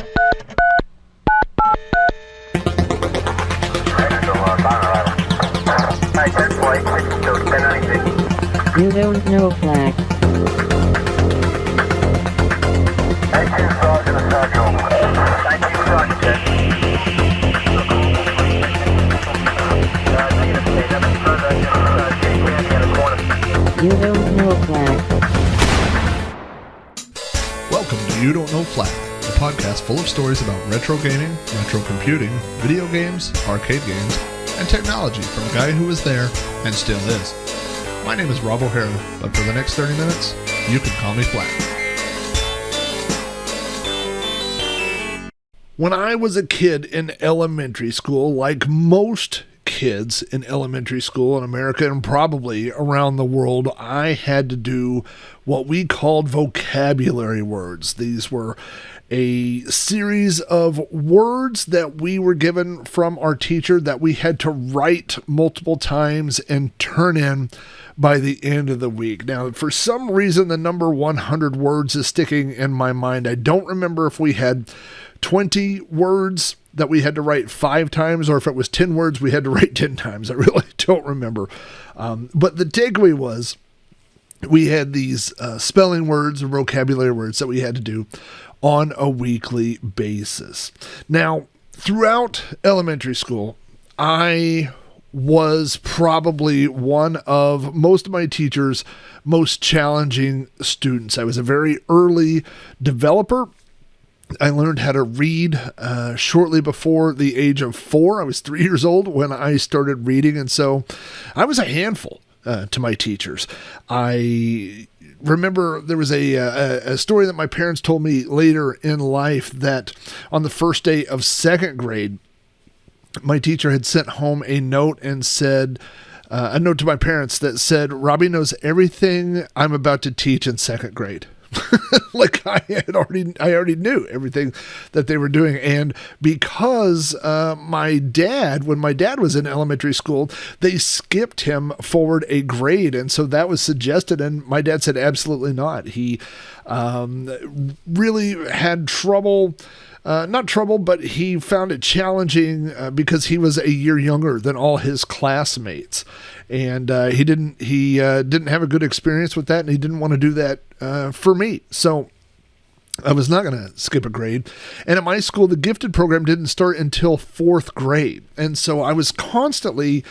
You don't know Flack. You don't know Flack. Welcome to You Don't Know Flack, a podcast full of stories about retro gaming, retro computing, video games, arcade games, and technology from a guy who was there and still is. My name is Rob O'Hara, but for the next 30 minutes, you can call me Flack. When I was a kid in elementary school, like most kids in elementary school in America and probably around the world, I had to do what we called vocabulary words. These were a series of words that we were given from our teacher that we had to write multiple times and turn in by the end of the week. Now, for some reason, the number 100 words is sticking in my mind. I don't remember if we had 20 words that we had to write 5 times, or if it was 10 words we had to write 10 times. I really don't remember. But the takeaway was we had these spelling words and vocabulary words that we had to do on a weekly basis. Now, throughout elementary school, I was probably one of most of my teachers' most challenging students. I was a very early developer. I learned how to read shortly before the age of 4. I was 3 years old when I started reading, and so I was a handful to my teachers. I remember there was a story that my parents told me later in life that on the first day of second grade, my teacher had sent home a note and said, a note to my parents that said, "Robbie knows everything I'm about to teach in second grade." Like I already knew everything that they were doing. And because when my dad was in elementary school, they skipped him forward a grade. And so that was suggested. And my dad said, absolutely not. He really had trouble. Not trouble, but he found it challenging because he was a year younger than all his classmates, and he didn't have a good experience with that, and he didn't want to do that for me. So I was not going to skip a grade. And at my school, the gifted program didn't start until 4th grade, and so I was constantly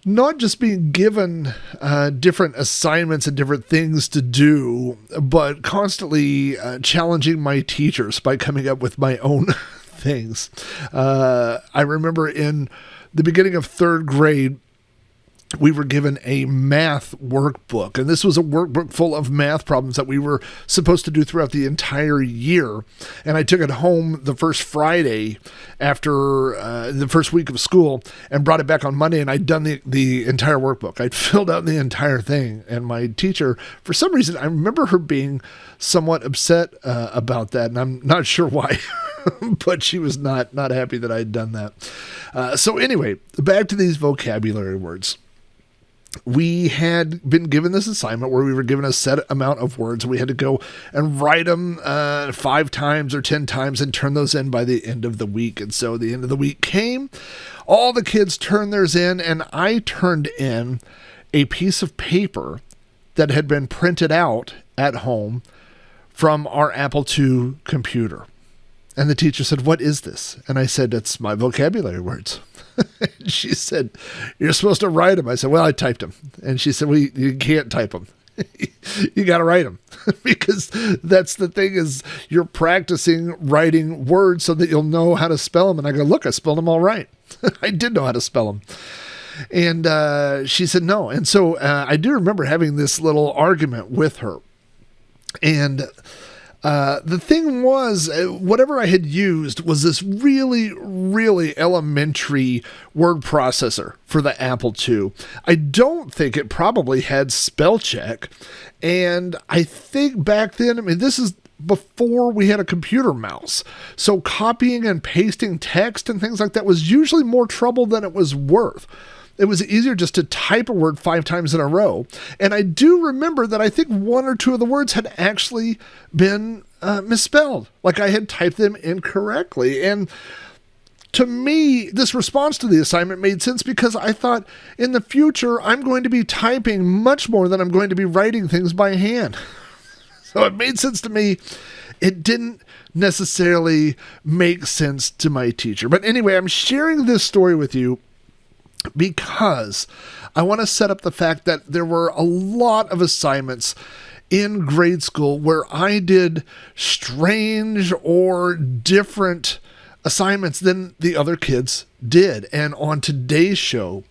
not just being given different assignments and different things to do, but constantly challenging my teachers by coming up with my own things. I remember in the beginning of 3rd grade, we were given a math workbook, and this was a workbook full of math problems that we were supposed to do throughout the entire year. And I took it home the first Friday after the first week of school and brought it back on Monday, and I'd done the entire workbook. I'd filled out the entire thing, and my teacher, for some reason, I remember her being somewhat upset about that, and I'm not sure why. But she was not happy that I had done that. So anyway, back to these vocabulary words. We had been given this assignment where we were given a set amount of words. We had to go and write them 5 times or 10 times and turn those in by the end of the week. And so the end of the week came, all the kids turned theirs in, and I turned in a piece of paper that had been printed out at home from our Apple II computer. And the teacher said, "What is this?" And I said, "It's my vocabulary words." She said, "You're supposed to write them." I said, "Well, I typed them." And she said, "Well, you can't type them. You got to write them." Because that's the thing, is you're practicing writing words so that you'll know how to spell them. And I go, "Look, I spelled them all right." I did know how to spell them. And she said, "No." And so I do remember having this little argument with her. And the thing was, whatever I had used was this really, really elementary word processor for the Apple II. I don't think it probably had spell check. And I think back then, I mean, this is before we had a computer mouse. So copying and pasting text and things like that was usually more trouble than it was worth. It was easier just to type a word 5 times in a row. And I do remember that I think 1 or 2 of the words had actually been misspelled, like I had typed them incorrectly. And to me, this response to the assignment made sense because I thought in the future, I'm going to be typing much more than I'm going to be writing things by hand. So it made sense to me. It didn't necessarily make sense to my teacher. But anyway, I'm sharing this story with you because I want to set up the fact that there were a lot of assignments in grade school where I did strange or different assignments than the other kids did. And on today's show,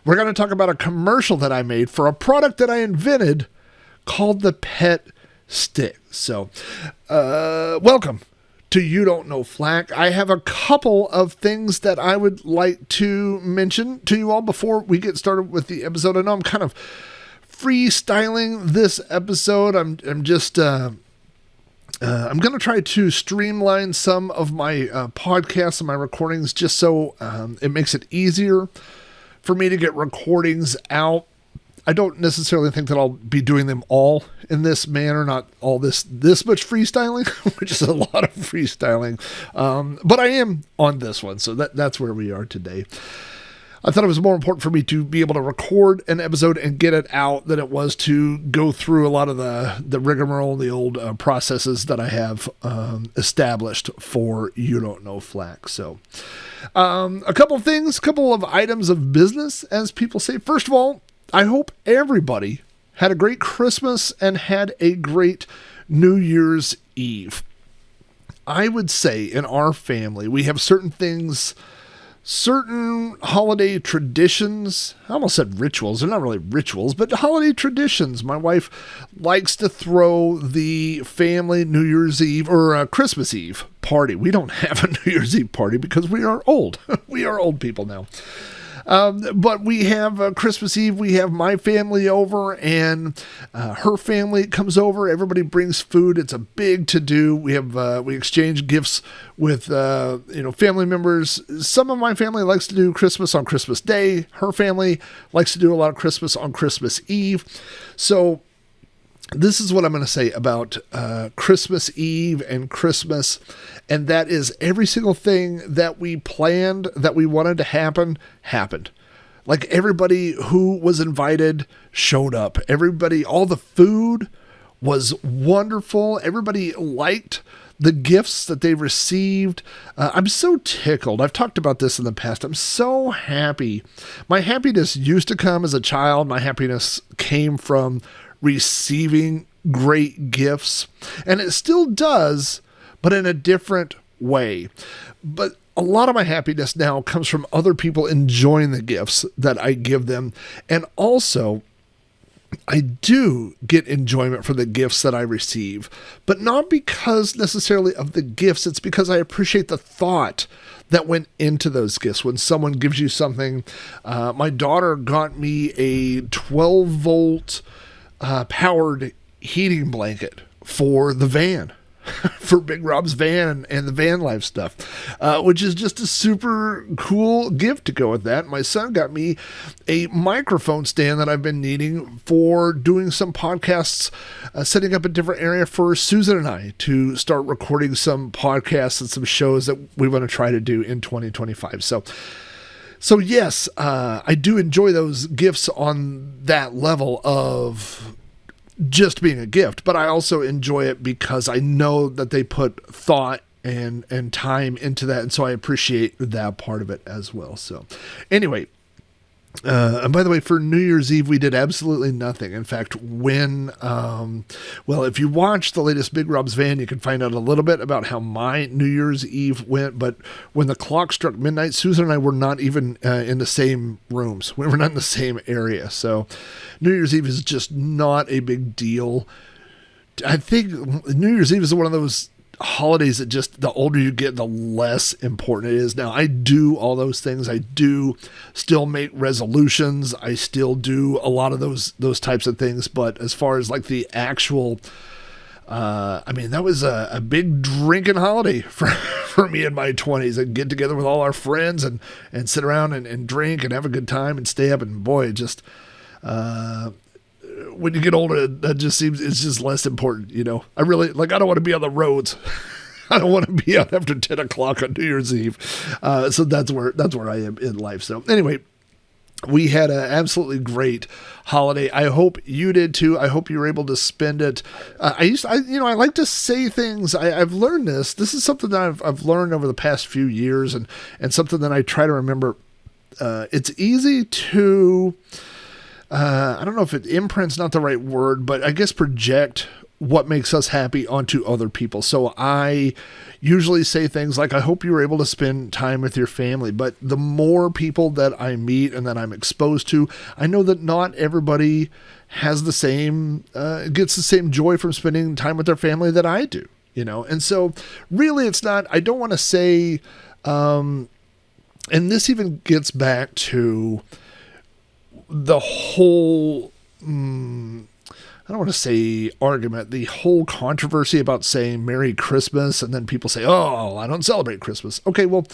we're going to talk about a commercial that I made for a product that I invented called the Pet Stick. So, welcome to You Don't Know Flack. I have a couple of things that I would like to mention to you all before we get started with the episode. I know I'm kind of freestyling this episode. I'm just I'm going to try to streamline some of my podcasts and my recordings just so it makes it easier for me to get recordings out. I don't necessarily think that I'll be doing them all in this manner, not all this much freestyling, which is a lot of freestyling. But I am on this one, so that's where we are today. I thought it was more important for me to be able to record an episode and get it out than it was to go through a lot of the rigmarole, the old processes that I have established for You Don't Know Flack. So a couple of items of business, as people say. First of all, I hope everybody had a great Christmas and had a great New Year's Eve. I would say in our family, we have certain holiday traditions. I almost said rituals. They're not really rituals, but holiday traditions. My wife likes to throw the family New Year's Eve or a Christmas Eve party. We don't have a New Year's Eve party because we are old. We are old people now. But we have Christmas Eve. We have my family over and her family comes over. Everybody brings food. It's a big to-do. We exchange gifts with family members. Some of my family likes to do Christmas on Christmas Day. Her family likes to do a lot of Christmas on Christmas Eve. So this is what I'm going to say about Christmas Eve and Christmas, and that is every single thing that we planned, that we wanted to happen, happened. Like everybody who was invited showed up. Everybody, all the food was wonderful. Everybody liked the gifts that they received. I'm so tickled. I've talked about this in the past. I'm so happy. My happiness used to come as a child. My happiness came from receiving great gifts, and it still does, but in a different way. But a lot of my happiness now comes from other people enjoying the gifts that I give them. And also, I do get enjoyment for the gifts that I receive, but not because necessarily of the gifts. It's because I appreciate the thought that went into those gifts. When someone gives you something, my daughter got me a 12-volt powered heating blanket for the van, for Big Rob's van and the van life stuff, which is just a super cool gift to go with that. My son got me a microphone stand that I've been needing for doing some podcasts, setting up a different area for Susan and I to start recording some podcasts and some shows that we want to try to do in 2025. So yes, I do enjoy those gifts on that level of just being a gift, but I also enjoy it because I know that they put thought and time into that, and so I appreciate that part of it as well. So anyway, and by the way, for New Year's Eve, we did absolutely nothing. In fact, if you watch the latest Big Rob's Van, you can find out a little bit about how my New Year's Eve went. But when the clock struck midnight, Susan and I were not even in the same rooms. We were not in the same area. So New Year's Eve is just not a big deal. I think New Year's Eve is one of those holidays that just, the older you get, the less important it is. Now, I do all those things. I do still make resolutions. I still do a lot of those types of things. But as far as like the actual, that was a big drinking holiday for me in my 20s. I'd get together with all our friends and sit around and drink and have a good time and stay up. And boy, it just when you get older, that just seems, it's just less important, you know. I really, like, I don't want to be on the roads. I don't want to be out after 10 o'clock on New Year's Eve. So that's where I am in life. So anyway, we had an absolutely great holiday. I hope you did too. I hope you were able to spend it. I like to say things. I've learned this. This is something that I've learned over the past few years, and something that I try to remember. It's easy to, I don't know if imprint's not the right word, but I guess project what makes us happy onto other people. So I usually say things like, I hope you were able to spend time with your family. But the more people that I meet and that I'm exposed to, I know that not everybody has the same, gets the same joy from spending time with their family that I do, you know? And so really it's not, I don't want to say, and this even gets back to the whole, I don't want to say argument, the whole controversy about saying Merry Christmas, and then people say, oh, I don't celebrate Christmas. Okay, well,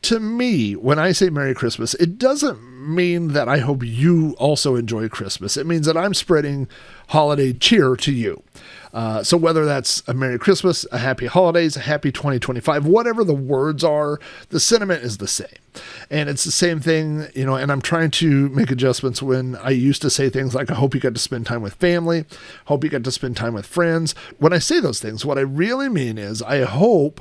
to me, when I say Merry Christmas, it doesn't mean that I hope you also enjoy Christmas. It means that I'm spreading holiday cheer to you. So whether that's a Merry Christmas, a Happy Holidays, a Happy 2025, whatever the words are, the sentiment is the same. And it's the same thing, you know, and I'm trying to make adjustments when I used to say things like, I hope you got to spend time with family, hope you got to spend time with friends. When I say those things, what I really mean is I hope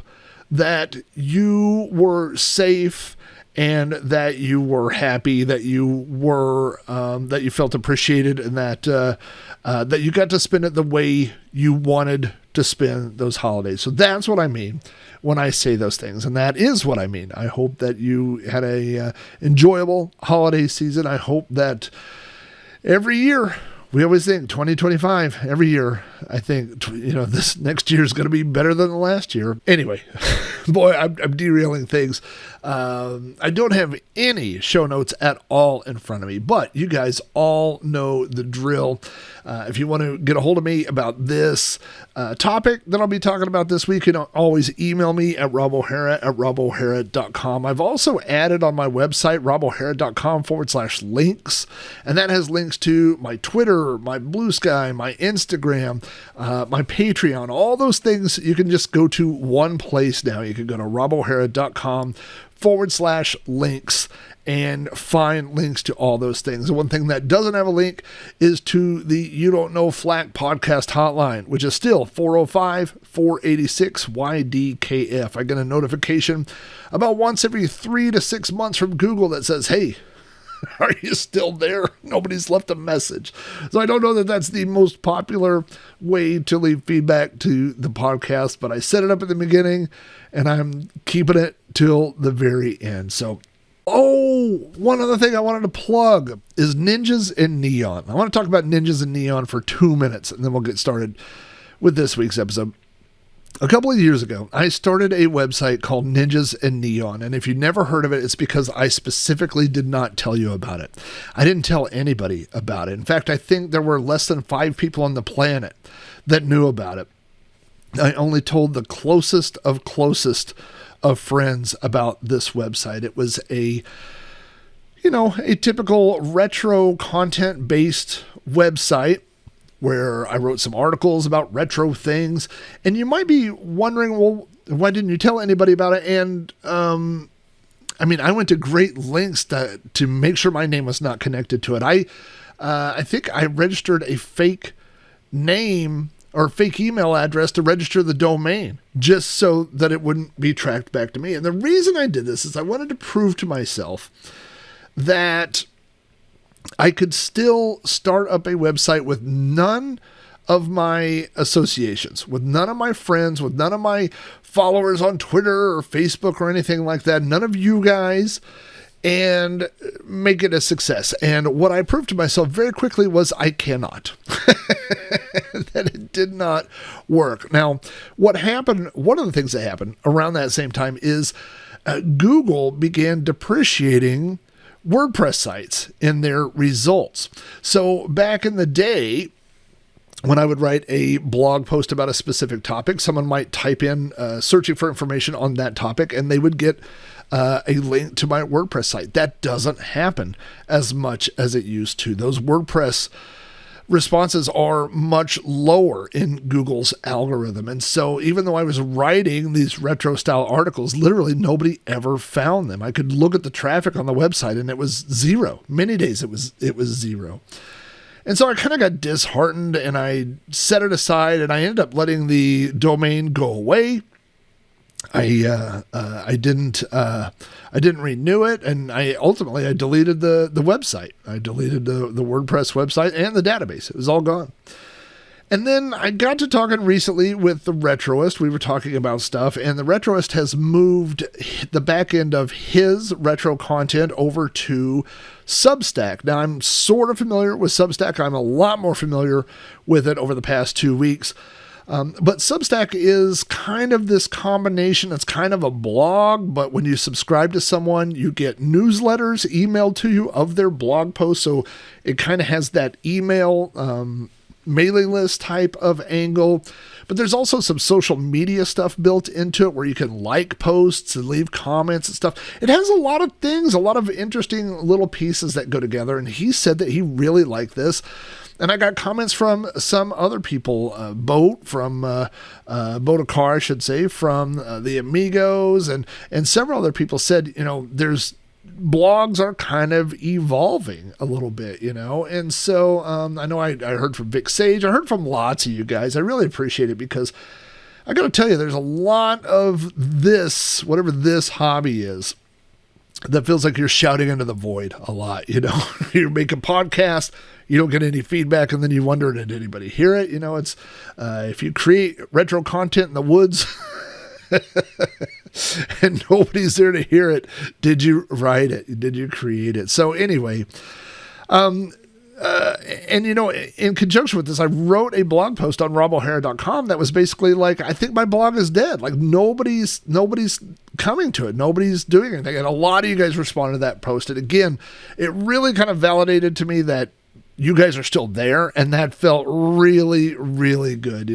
that you were safe and that you were happy, that you were, that you felt appreciated, and that that you got to spend it the way you wanted to spend those holidays. So that's what I mean when I say those things, and that is what I mean. I hope that you had a enjoyable holiday season. I hope that every year, we always think 2025, every year, I think, you know, this next year is going to be better than the last year. Anyway, boy, I'm derailing things. I don't have any show notes at all in front of me, but you guys all know the drill. If you want to get a hold of me about this topic that I'll be talking about this week, you can always email me at robohara@robohara.com. I've also added on my website, robohara.com/links, and that has links to my Twitter, my Blue Sky, my Instagram, my Patreon, all those things. You can just go to one place now. You can go to robohara.com/links and find links to all those things. The one thing that doesn't have a link is to the You Don't Know Flack podcast hotline, which is still 405-486-YDKF. I get a notification about once every 3 to 6 months from Google that says, hey, are you still there? Nobody's left a message. So I don't know that that's the most popular way to leave feedback to the podcast, but I set it up at the beginning and I'm keeping it till the very end. So, one other thing I wanted to plug is Ninjas in Neon. I want to talk about Ninjas in Neon for 2 minutes, and then we'll get started with this week's episode. A couple of years ago, I started a website called Ninjas in Neon, and if you've never heard of it, it's because I specifically did not tell you about it. I didn't tell anybody about it. In fact, I think there were less than 5 people on the planet that knew about it. I only told the closest of friends about this website. It was a typical retro content-based website where I wrote some articles about retro things. And you might be wondering, well, why didn't you tell anybody about it? And, I went to great lengths to make sure my name was not connected to it. I think I registered a fake name or fake email address to register the domain just so that it wouldn't be tracked back to me. And the reason I did this is I wanted to prove to myself that I could still start up a website with none of my associations, with none of my friends, with none of my followers on Twitter or Facebook or anything like that, none of you guys, and make it a success. And what I proved to myself very quickly was I cannot. That it did not work. Now, what happened, one of the things that happened around that same time is Google began depreciating WordPress sites in their results. So back in the day, when I would write a blog post about a specific topic, someone might type in searching for information on that topic, and they would get a link to my WordPress site. That doesn't happen as much as it used to. Those WordPress responses are much lower in Google's algorithm. And so even though I was writing these retro style articles, literally nobody ever found them. I could look at the traffic on the website and it was zero. Many days it was zero. And so I kind of got disheartened and I set it aside and I ended up letting the domain go away. I didn't renew it, and I deleted the website. I deleted the WordPress website and the database. It was all gone. And then I got to talking recently with the Retroist. We were talking about stuff, and the Retroist has moved the back end of his retro content over to Substack. Now, I'm sort of familiar with Substack. I'm a lot more familiar with it over the past 2 weeks. But Substack is kind of this combination. It's kind of a blog, but when you subscribe to someone, you get newsletters emailed to you of their blog posts. So it kind of has that email mailing list type of angle. But there's also some social media stuff built into it where you can like posts and leave comments and stuff. It has a lot of things, a lot of interesting little pieces that go together. And he said that he really liked this. And I got comments from some other people, Boat from Boatakar, I should say, from the Amigos, and several other people said, there's blogs are kind of evolving a little bit, and so I know I heard from Vic Sage, I heard from lots of you guys. I really appreciate it because I got to tell you, there's a lot of this, whatever this hobby is, that feels like you're shouting into the void a lot. You make a podcast, you don't get any feedback, and then you wonder, did anybody hear it? It's if you create retro content in the woods and nobody's there to hear it, did you write it? Did you create it? So anyway, and in conjunction with this, I wrote a blog post on robohara.com that was basically like, I think my blog is dead. Like nobody's coming to it. Nobody's doing anything. And a lot of you guys responded to that post. And again, it really kind of validated to me that you guys are still there. And that felt really, really good.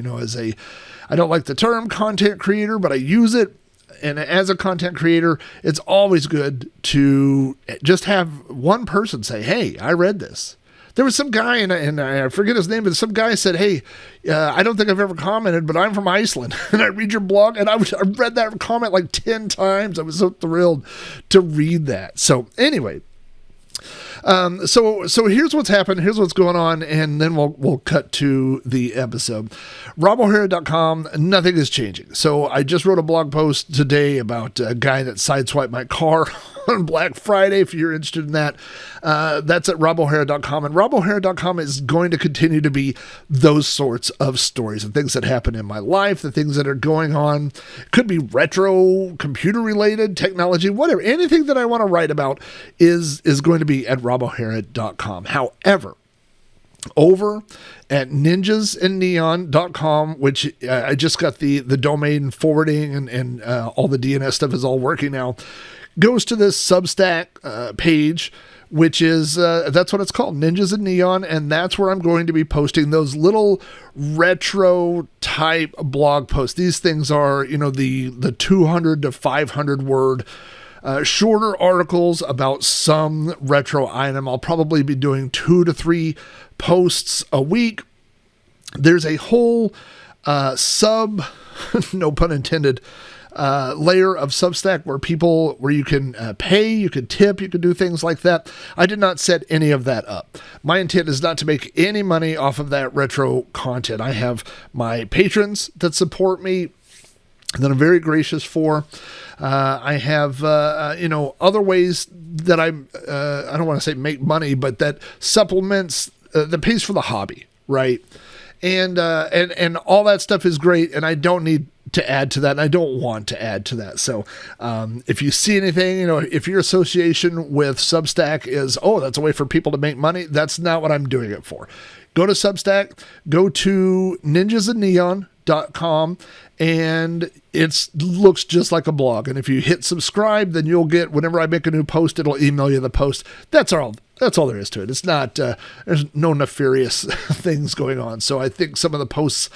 I don't like the term content creator, but I use it. And as a content creator, it's always good to just have one person say, hey, I read this. There was some guy, and I forget his name, but some guy said, hey, I don't think I've ever commented, but I'm from Iceland, and I read your blog, and I read that comment like 10 times. I was so thrilled to read that. So anyway, so here's what's happened. Here's what's going on, and then we'll cut to the episode. RobO'Hara.com, nothing is changing. So I just wrote a blog post today about a guy that sideswiped my car on Black Friday. If you're interested in that, that's at RobO'Hara.com, and RobO'Hara.com is going to continue to be those sorts of stories and things that happen in my life, the things that are going on. Could be retro, computer related, technology, whatever. Anything that I want to write about is going to be at RobO'Hara.com. However, over at ninjasandneon.com, which I just got the domain forwarding and all the DNS stuff is all working now, goes to this Substack page, which is, that's what it's called, Ninjas and Neon, and that's where I'm going to be posting those little retro type blog posts. These things are, the 200 to 500 word shorter articles about some retro item. I'll probably be doing 2 to 3 posts a week. There's a whole no pun intended, layer of Substack where you can pay, you can tip, you can do things like that. I did not set any of that up. My intent is not to make any money off of that retro content. I have my patrons that support me that I'm very gracious for. I have, other ways that I don't want to say make money, but that supplements, that pays for the hobby, right? And all that stuff is great, and I don't need to add to that, and I don't want to add to that. So if you see anything, if your association with Substack is, that's a way for people to make money, that's not what I'm doing it for. Go to Substack, go to ninjasandneon.com, and it looks just like a blog. And if you hit subscribe, then you'll get, whenever I make a new post, it'll email you the post. That's all there is to it. It's not, there's no nefarious things going on. So I think some of the posts,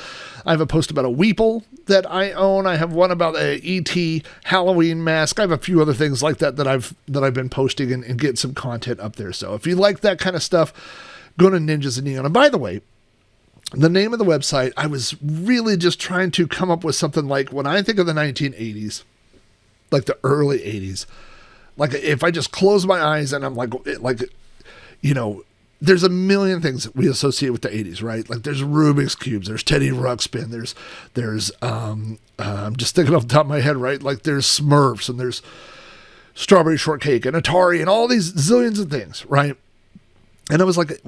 I have a post about a Weeple that I own. I have one about a ET Halloween mask. I have a few other things like that I've been posting and getting some content up there. So if you like that kind of stuff, go to Ninjas in Neon. And by the way, the name of the website, I was really just trying to come up with something like, when I think of the 1980s, like the early 80s, like if I just close my eyes and I'm like, you know, there's a million things that we associate with the 80s, right? Like there's Rubik's Cubes, there's Teddy Ruxpin, there's I'm just thinking off the top of my head, right? Like there's Smurfs and there's Strawberry Shortcake and Atari and all these zillions of things, right? And it was like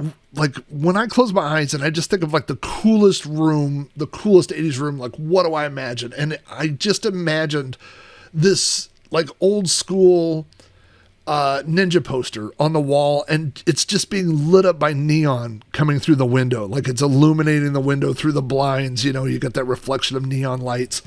when I close my eyes and I just think of like the coolest room, the coolest 80s room, like what do I imagine? And I just imagined this like old school ninja poster on the wall, and it's just being lit up by neon coming through the window. Like it's illuminating the window through the blinds. You know, you get that reflection of neon lights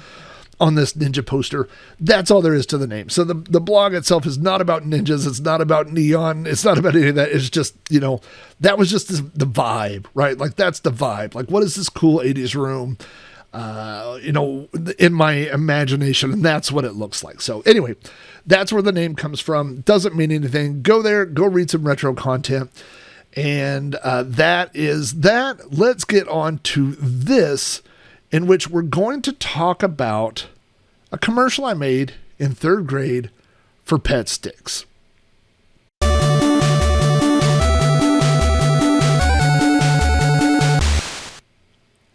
on this ninja poster. That's all there is to the name. So the blog itself is not about ninjas. It's not about neon. It's not about any of that. It's just, you know, that was just the vibe, right? Like that's the vibe. Like what is this cool 80s room? You know, in my imagination, and that's what it looks like. So anyway, that's where the name comes from. Doesn't mean anything. Go there, go read some retro content. And that is that. Let's get on to this, in which we're going to talk about a commercial I made in 3rd grade for Pet Sticks.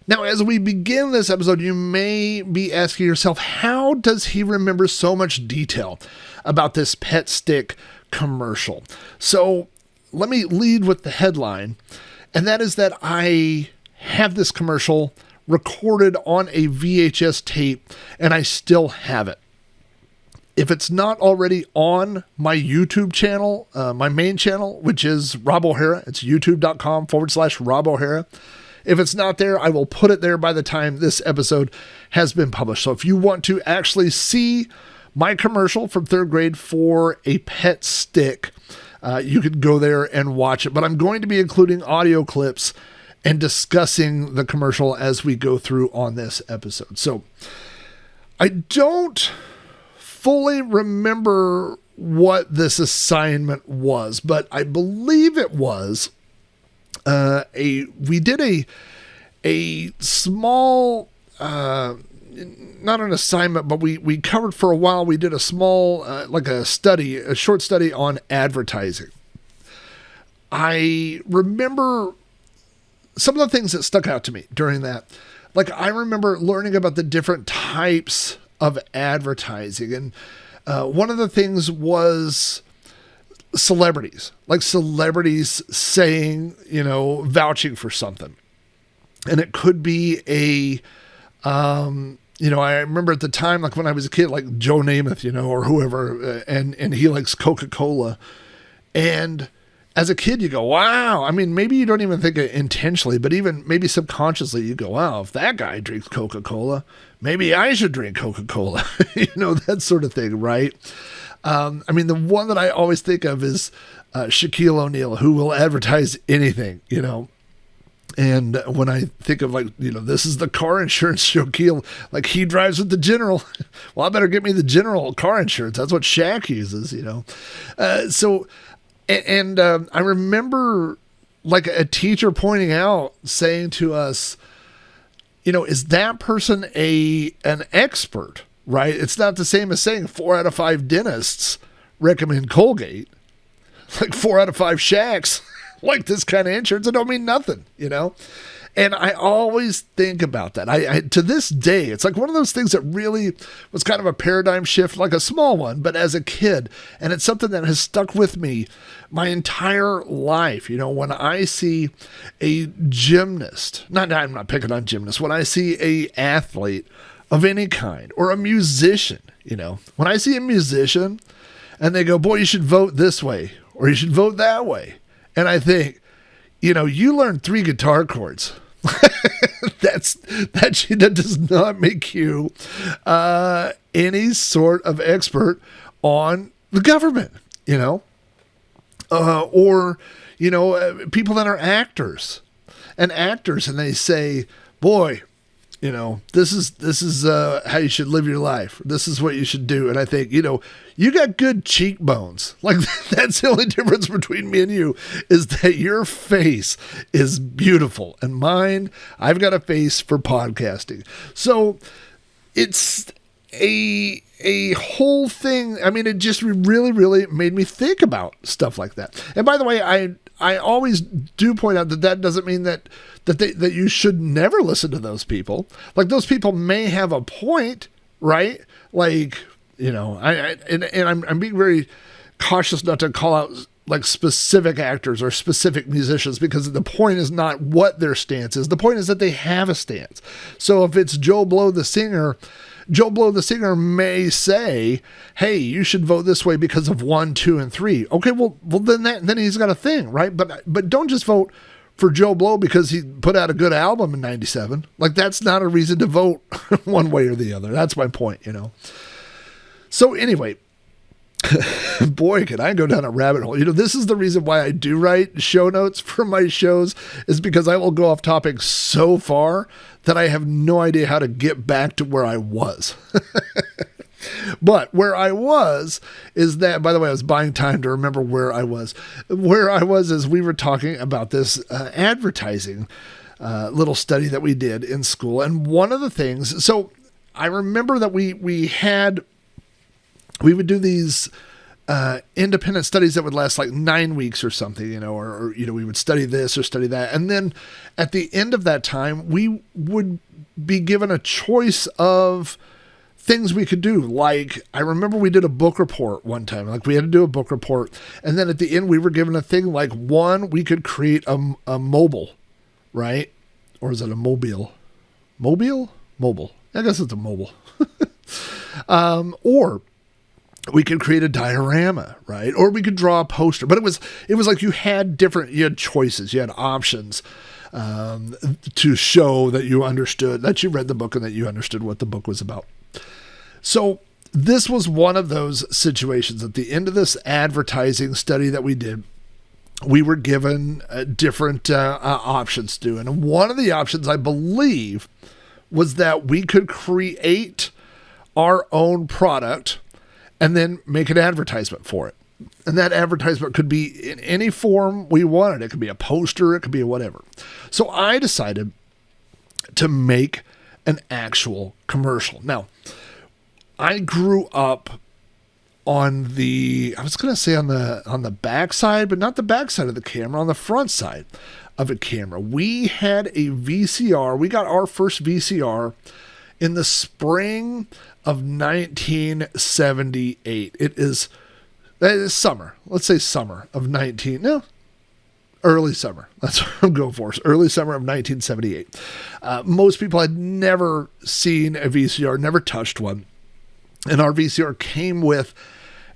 Now, as we begin this episode, you may be asking yourself, how does he remember so much detail about this Pet Stick commercial? So let me lead with the headline, and that is that I have this commercial recorded on a VHS tape, and I still have it. If it's not already on my YouTube channel, my main channel, which is Rob O'Hara, it's youtube.com/Rob O'Hara. If it's not there, I will put it there by the time this episode has been published. So if you want to actually see my commercial from 3rd grade for a Pet Stick, you could go there and watch it. But I'm going to be including audio clips and discussing the commercial as we go through on this episode. So I don't fully remember what this assignment was, but I believe it was we did a small, not an assignment, but we covered for a while. We did a small, like a short study on advertising. I remember some of the things that stuck out to me during that. Like I remember learning about the different types of advertising. And one of the things was celebrities, like celebrities saying, you know, vouching for something. And it could be you know, I remember at the time, like when I was a kid, like Joe Namath, you know, or whoever, and he likes Coca-Cola. And as a kid, you go, wow. I mean, maybe you don't even think it intentionally, but even maybe subconsciously you go, wow, if that guy drinks Coca-Cola, maybe I should drink Coca-Cola, you know, that sort of thing. Right. I mean, the one that I always think of is Shaquille O'Neal, who will advertise anything, you know. And when I think of, like, you know, this is the car insurance Shaquille, like he drives with the General. Well, I better get me the General car insurance. That's what Shaq uses, you know. I remember like a teacher pointing out, saying to us, you know, is that person an expert? Right? It's not the same as saying 4 out of 5 dentists recommend Colgate. Like 4 out of 5 Shacks like this kind of insurance. It don't mean nothing, you know? And I always think about that. I to this day, it's like one of those things that really was kind of a paradigm shift, like a small one, but as a kid. And it's something that has stuck with me my entire life. You know, when I see a gymnast, I'm not picking on gymnasts, when I see a athlete of any kind, or a musician, you know, when I see a musician and they go, boy, you should vote this way, or you should vote that way. And I think, you know, you learned 3 guitar chords. That does not make you any sort of expert on the government, you know, or, you know, people that are actors, and they say, boy, this is how you should live your life. This is what you should do. And I think, you got good cheekbones. Like, that's the only difference between me and you, is that your face is beautiful. And mine, I've got a face for podcasting. So it's a whole thing. I mean, it just really, really made me think about stuff like that. And by the way, I always do point out that doesn't mean that you should never listen to those people. Like, those people may have a point, right? Like, I'm being very cautious not to call out like specific actors or specific musicians, because the point is not what their stance is. The point is that they have a stance. So if it's Joe Blow the singer may say, hey, you should vote this way because of 1, 2, and 3. Okay, well then he's got a thing, right? But don't just vote for Joe Blow because he put out a good album in 97. Like, that's not a reason to vote one way or the other. That's my point, So anyway, boy, can I go down a rabbit hole. This is the reason why I do write show notes for my shows, is because I will go off topic so far that I have no idea how to get back to where I was. But where I was is that, by the way, I was buying time to remember where I was. Where I was is we were talking about this advertising little study that we did in school. And one of the things, so I remember that we would do these independent studies that would last like 9 weeks or something, or we would study this or study that. And then at the end of that time, we would be given a choice of things we could do. Like, I remember we did a book report one time. Like, we had to do a book report. And then at the end, we were given a thing like, one, we could create a mobile, right? Or is it a mobile? Mobile. I guess it's a mobile. Or we could create a diorama, right? Or we could draw a poster. But it was like you had choices, you had options to show that you understood, that you read the book and that you understood what the book was about. So this was one of those situations. At the end of this advertising study that we did, we were given different options to do. And one of the options, I believe, was that we could create our own product and then make an advertisement for it. And that advertisement could be in any form we wanted. It could be a poster, it could be whatever. So I decided to make an actual commercial. Now, I grew up on I was going to say on the back side, but not the back side of the camera, on the front side of a camera. We had a VCR. We got our first VCR in the spring of 1978. It is summer. Let's say summer of early summer. That's what I'm going for. Early summer of 1978. Most people had never seen a VCR, never touched one. And our VCR came with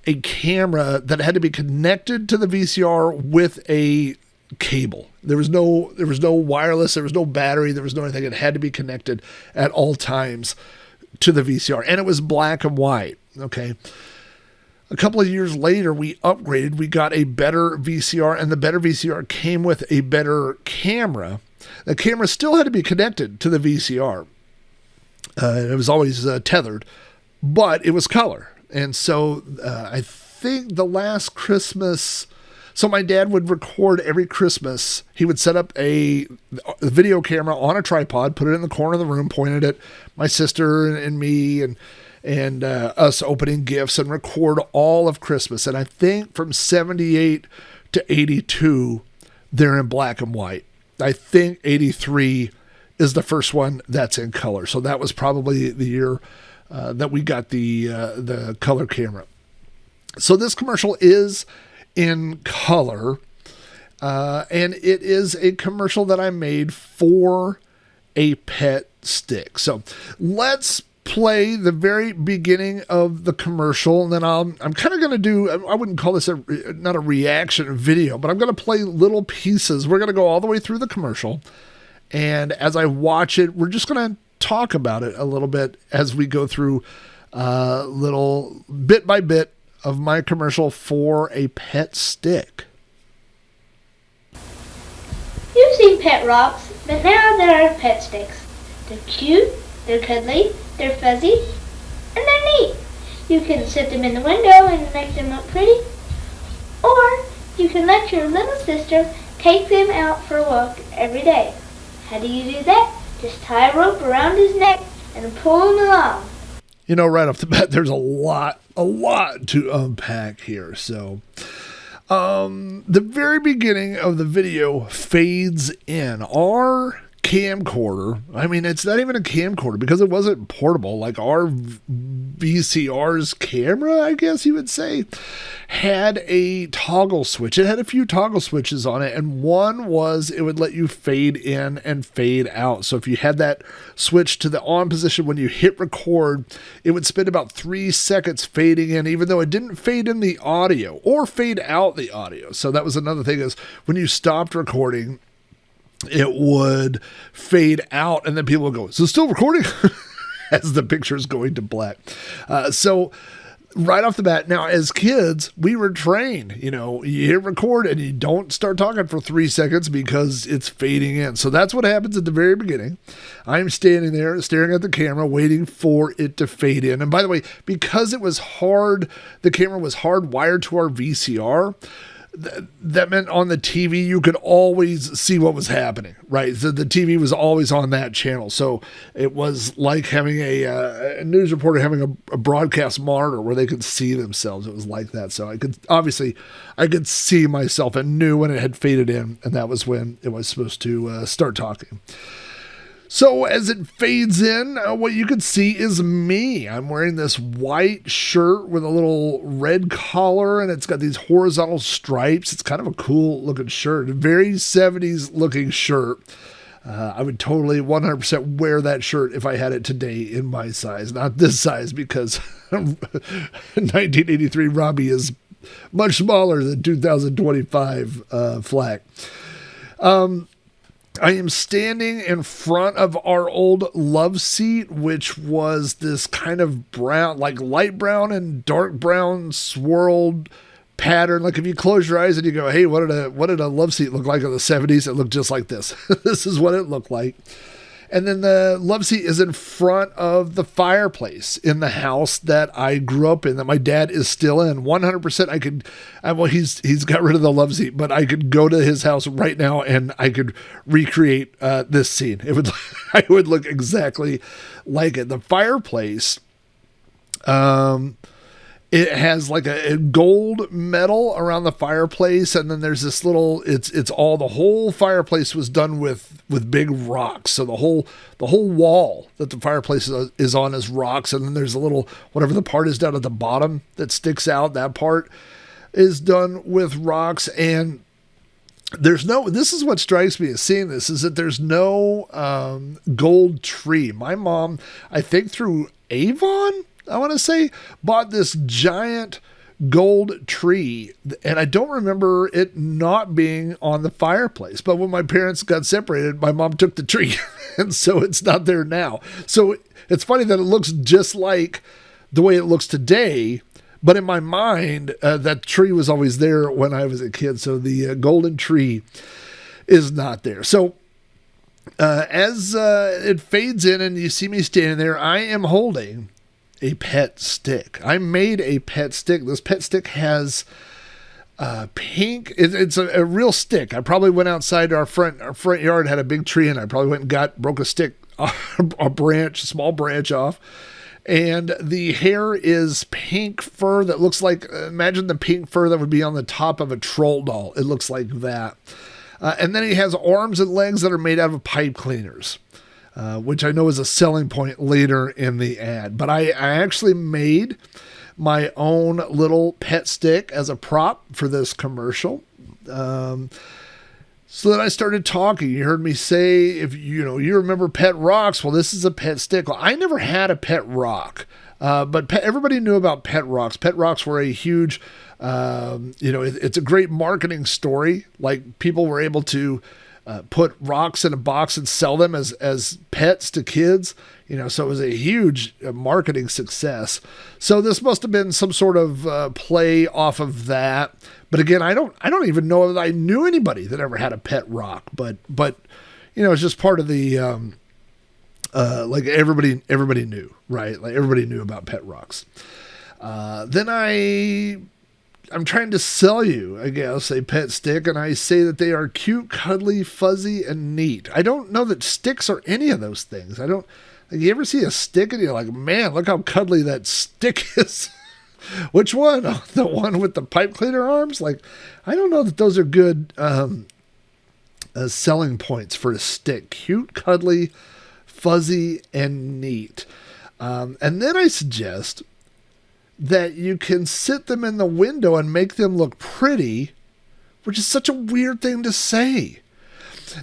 a camera that had to be connected to the VCR with a cable. There was no wireless, there was no battery, there was no anything. It had to be connected at all times to the VCR. And it was black and white. Okay. A couple of years later, we upgraded. We got a better VCR, and the better VCR came with a better camera. The camera still had to be connected to the VCR. It was always tethered, but it was color. And so I think the last Christmas, so my dad would record every Christmas. He would set up a video camera on a tripod, put it in the corner of the room, pointed at my sister and me and us opening gifts, and record all of Christmas. And I think from 78 to 82, they're in black and white. I think 83 is the first one that's in color. So that was probably the year that we got the color camera. So this commercial is in color, and it is a commercial that I made for a pet stick. So let's play the very beginning of the commercial, and then I'm kind of going to do, I wouldn't call this not a reaction video, but I'm going to play little pieces. We're going to go all the way through the commercial, and as I watch it, we're just going to talk about it a little bit as we go through little bit by bit of my commercial for a pet stick. You've seen pet rocks, but now there are pet sticks. They're cute, they're cuddly, they're fuzzy, and they're neat. You can sit them in the window and make them look pretty. Or you can let your little sister take them out for a walk every day. How do you do that? Just tie a rope around his neck and pull him along. You know, right off the bat, there's a lot to unpack here. So, the very beginning of the video fades in. Our camcorder, I mean, it's not even a camcorder because it wasn't portable. Like our VCR's camera, I guess you would say, had a toggle switch. It had a few toggle switches on it, and one was it would let you fade in and fade out. So if you had that switch to the on position, when you hit record, it would spend about 3 seconds fading in, even though it didn't fade in the audio or fade out the audio. So that was another thing, is when you stopped recording, it would fade out, and then people would go, "Is it still recording?" as the picture is going to black. So right off the bat, now as kids, we were trained, you hit record and you don't start talking for 3 seconds because it's fading in. So that's what happens at the very beginning. I'm standing there staring at the camera, waiting for it to fade in. And by the way, because it was hard, the camera was hardwired to our VCR, that meant on the TV, you could always see what was happening, right? So the TV was always on that channel. So it was like having a news reporter having a broadcast monitor where they could see themselves. It was like that. So I could see myself and knew when it had faded in, and that was when it was supposed to start talking. So as it fades in, what you can see is me. I'm wearing this white shirt with a little red collar, and it's got these horizontal stripes. It's kind of a cool looking shirt, a very 70s looking shirt. I would totally 100% wear that shirt if I had it today in my size, not this size, because 1983 Robbie is much smaller than 2025 Flack. I am standing in front of our old love seat, which was this kind of brown, like light brown and dark brown swirled pattern. Like if you close your eyes and you go, "Hey, what did a love seat look like in the 70s?" It looked just like this. This is what it looked like. And then the love seat is in front of the fireplace in the house that I grew up in, that my dad is still in. 100% he's got rid of the love seat, but I could go to his house right now and I could recreate this scene. I would look exactly like it. The fireplace, it has like a gold metal around the fireplace, and then there's this little. The whole fireplace was done with big rocks. So the whole wall that the fireplace is on is rocks, and then there's a little, whatever the part is down at the bottom that sticks out. That part is done with rocks, and this is what strikes me as seeing this, is that there's no gold tree. My mom, I think through Avon, I want to say, bought this giant gold tree, and I don't remember it not being on the fireplace. But when my parents got separated, my mom took the tree, and so it's not there now. So it's funny that it looks just like the way it looks today, but in my mind, that tree was always there when I was a kid. So the golden tree is not there. So as it fades in and you see me standing there, I am holding a pet stick. I made a pet stick. This pet stick has pink. It's a real stick. I probably went outside our front yard, had a big tree, and I probably went and broke a stick, a small branch off. And the hair is pink fur that looks like, imagine the pink fur that would be on the top of a troll doll. It looks like that. And then he has arms and legs that are made out of pipe cleaners. Which I know is a selling point later in the ad. But I actually made my own little pet stick as a prop for this commercial. So then I started talking. You heard me say, if you remember pet rocks, well, this is a pet stick. Well, I never had a pet rock, but everybody knew about pet rocks. Pet rocks were a huge, it's a great marketing story. Like people were able to put rocks in a box and sell them as pets to kids, so it was a huge marketing success. So this must have been some sort of play off of that. But again, I don't even know that I knew anybody that ever had a pet rock, but it's just part of the like everybody knew, right? Like everybody knew about pet rocks. Then I'm trying to sell you, I guess, a pet stick, and I say that they are cute, cuddly, fuzzy, and neat. I don't know that sticks are any of those things. Like, you ever see a stick and you're like, man, look how cuddly that stick is. Which one? Oh, the one with the pipe cleaner arms? Like, I don't know that those are good selling points for a stick. Cute, cuddly, fuzzy, and neat. And then I suggest that you can sit them in the window and make them look pretty, which is such a weird thing to say.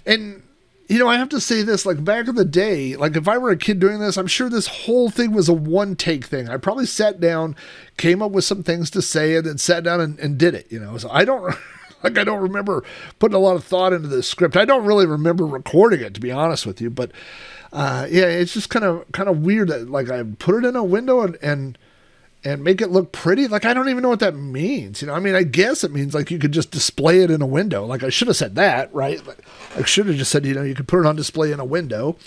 And, you know, I have to say this, like back in the day, like if I were a kid doing this, I'm sure this whole thing was a one take thing. I probably sat down, came up with some things to say, and then sat down and did it, you know. So I don't remember putting a lot of thought into this script. I don't really remember recording it, to be honest with you. But yeah, it's just kind of weird that like I put it in a window and make it look pretty. Like, I don't even know what that means. You know, I mean, I guess it means like you could just display it in a window. Like I should have said that, right? Like, I should have just said, you know, you could put it on display in a window.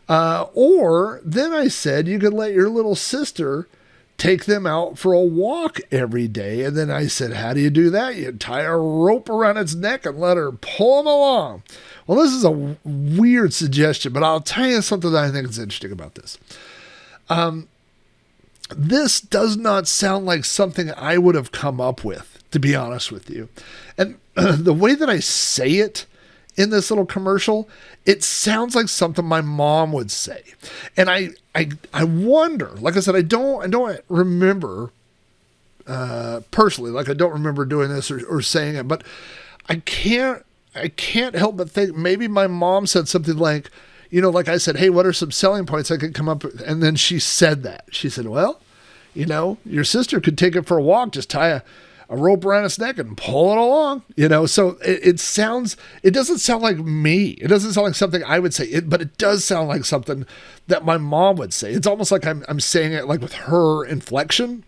Or then I said you could let your little sister take them out for a walk every day. And then I said, how do you do that? You tie a rope around its neck and let her pull them along. Well, this is a weird suggestion, but I'll tell you something that I think is interesting about this. This does not sound like something I would have come up with, to be honest with you. And the way that I say it in this little commercial, it sounds like something my mom would say. And I wonder, like I said, I don't remember personally, like I don't remember doing this or saying it, but I can't help but think maybe my mom said something like, you know, like I said, hey, what are some selling points I could come up with? And then she said that. She said, well, you know, your sister could take it for a walk, just tie a rope around its neck and pull it along, you know? So it doesn't sound like me. It doesn't sound like something I would say, but it does sound like something that my mom would say. It's almost like I'm saying it like with her inflection.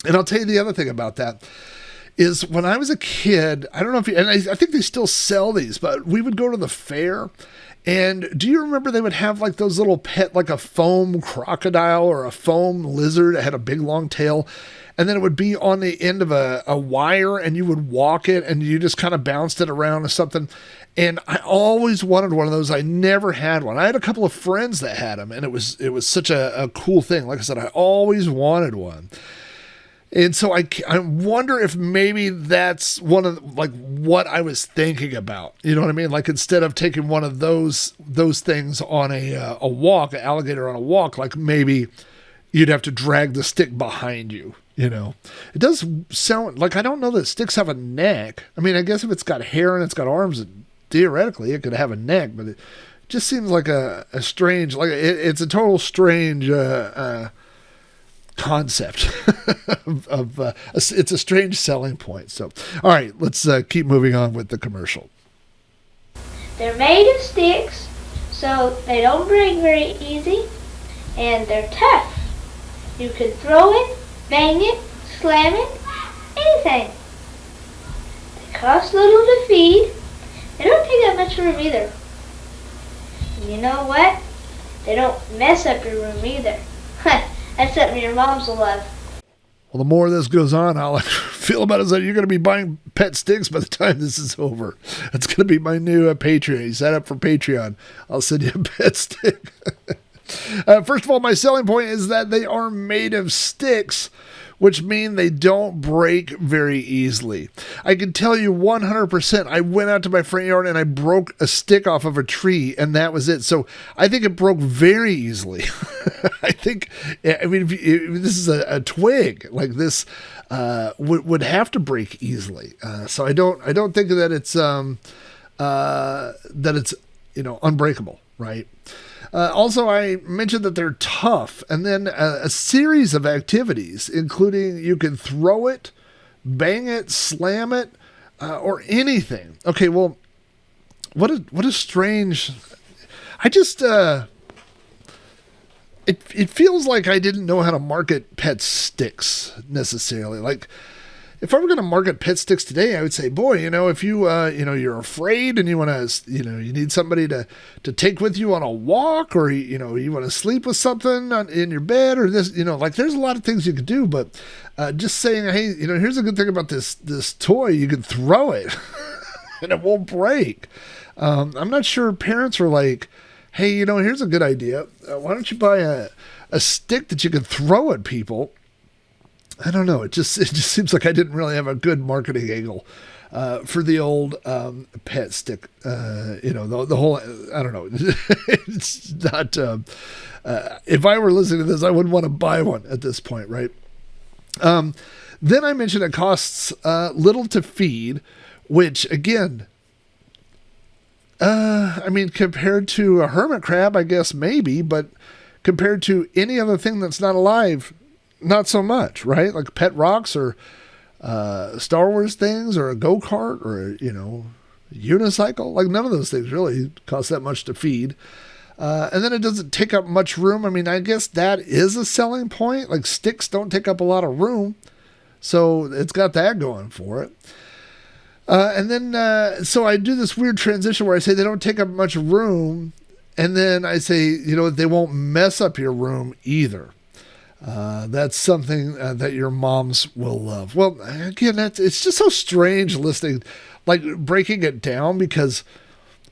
And I'll tell you the other thing about that is when I was a kid, I don't know if you, and I think they still sell these, but we would go to the fair. And do you remember they would have like those little pet, like a foam crocodile or a foam lizard that had a big long tail. And then it would be on the end of a wire and you would walk it and you just kind of bounced it around or something. And I always wanted one of those. I never had one. I had a couple of friends that had them and it was such a cool thing. Like I said, I always wanted one. And so I wonder if maybe that's one of like what I was thinking about. You know what I mean? Like instead of taking one of those things on a walk, an alligator on a walk, like maybe you'd have to drag the stick behind you. You know, it does sound like, I don't know that sticks have a neck. I mean, I guess if it's got hair and it's got arms, theoretically it could have a neck, but it just seems like a strange, like it's a total strange concept it's a strange selling point. So, all right, let's keep moving on with the commercial. They're made of sticks, so they don't break very easy, and they're tough. You can throw it, bang it, slam it, anything. They cost little to feed. They don't take that much room either. And you know what? They don't mess up your room either. That's something your moms will love. Well, the more this goes on, how I feel about it is that you're going to be buying pet sticks by the time this is over. It's going to be my new Patreon. You sign up for Patreon, I'll send you a pet stick. First of all, my selling point is that they are made of sticks, which mean they don't break very easily. I can tell you 100%, I went out to my front yard and I broke a stick off of a tree and that was it. So I think it broke very easily. I mean, if this is a twig like this, would have to break easily. So I don't think that it's, you know, unbreakable, right? Also, I mentioned that they're tough, and then a series of activities, including you can throw it, bang it, slam it, or anything. Okay, well, what a strange. I just it feels like I didn't know how to market pet sticks necessarily. Like, if I were going to market pet sticks today, I would say, boy, if you, you're afraid and you want to, you need somebody to take with you on a walk, or, you want to sleep with something in your bed, or this, like there's a lot of things you could do, but just saying, hey, here's a good thing about this toy. You can throw it and it won't break. I'm not sure parents are like, hey, here's a good idea. Why don't you buy a stick that you can throw at people? I don't know. It just seems like I didn't really have a good marketing angle for the old pet stick. The whole, I don't know. It's not, if I were listening to this, I wouldn't want to buy one at this point, right? Then I mentioned it costs little to feed, which again, compared to a hermit crab, I guess maybe, but compared to any other thing that's not alive, not so much, right? Like pet rocks or Star Wars things or a go-kart or a unicycle. Like none of those things really cost that much to feed. And then it doesn't take up much room. I mean, I guess that is a selling point. Like sticks don't take up a lot of room. So it's got that going for it. And then, so I do this weird transition where I say they don't take up much room. And then I say, they won't mess up your room either. That's something that your moms will love. Well, again, it's just so strange listening, like breaking it down, because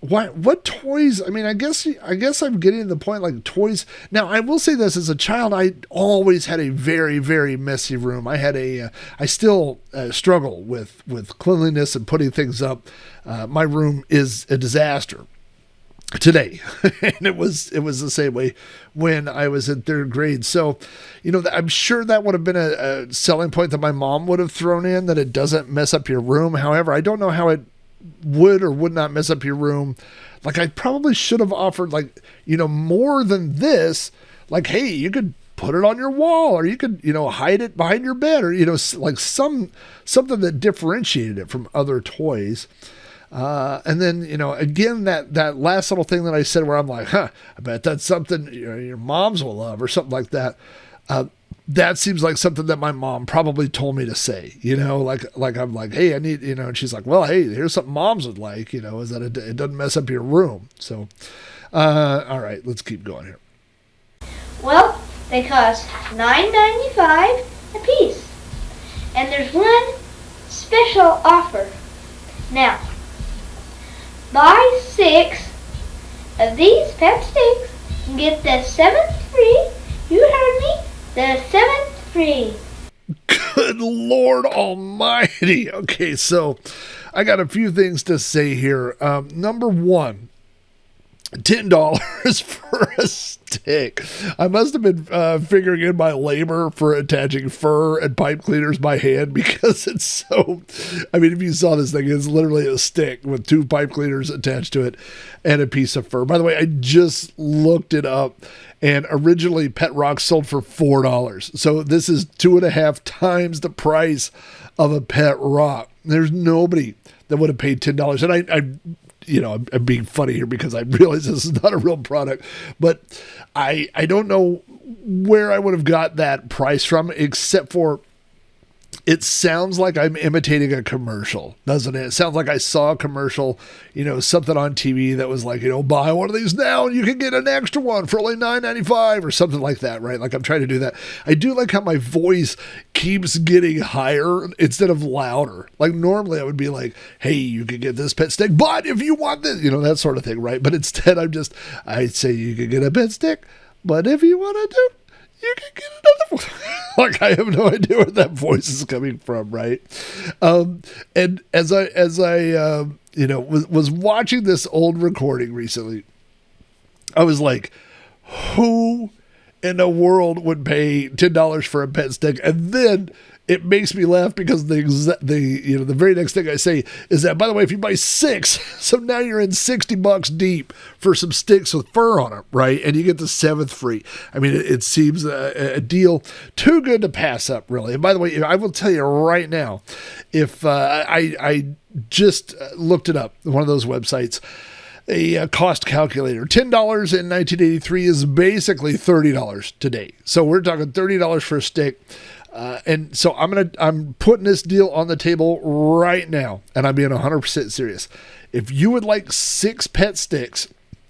what toys? I mean, I guess I'm getting to the point, like toys. Now, I will say this: as a child, I always had a very, very messy room. I still struggle with cleanliness and putting things up. My room is a disaster today. And it was the same way when I was in third grade. So, I'm sure that would have been a selling point that my mom would have thrown in, that it doesn't mess up your room. However, I don't know how it would or would not mess up your room. Like I probably should have offered more than this. Like, hey, you could put it on your wall, or you could, hide it behind your bed, or, like something that differentiated it from other toys. And then, again, that last little thing that I said where I'm like, I bet that's something your moms will love, or something like that. That seems like something that my mom probably told me to say, like I'm like, hey, I need, and she's like, well, hey, here's something moms would like, is that it doesn't mess up your room. So, all right, let's keep going here. Well, they cost $9.95 a piece. And there's one special offer. Now, buy 6 of these pet sticks and get the 7th free. You heard me, the 7th free. Good Lord Almighty. Okay, so I got a few things to say here. Number one, $10 for a stick. I must have been figuring in my labor for attaching fur and pipe cleaners by hand, because it's so, if you saw this thing, it's literally a stick with 2 pipe cleaners attached to it and a piece of fur. By the way, I just looked it up, and originally Pet Rock sold for $4. So this is 2.5 times the price of a Pet Rock. There's nobody that would have paid $10. And I'm being funny here because I realize this is not a real product, but I don't know where I would have got that price from, except for it sounds like I'm imitating a commercial, doesn't it? It sounds like I saw a commercial, something on TV that was like, buy one of these now and you can get an extra one for only $9.95 or something like that, right? Like I'm trying to do that. I do like how my voice keeps getting higher instead of louder. Like normally I would be like, hey, you can get this pet stick, but if you want this, that sort of thing, right? But instead I'd say you can get a pet stick, but if you want to do, you can get another one. Like I have no idea where that voice is coming from, right? And as I was watching this old recording recently, I was like, who in the world would pay $10 for a pet stick? And then it makes me laugh because the very next thing I say is that, by the way, if you buy 6, so now you're in $60 deep for some sticks with fur on them, right? And you get the 7th free. It seems a deal too good to pass up, really. And by the way, I will tell you right now, if I just looked it up, one of those websites, a cost calculator. $10 in 1983 is basically $30 today. So we're talking $30 for a stick. And so I'm putting this deal on the table right now, and I'm being 100% serious. If you would like 6 pet sticks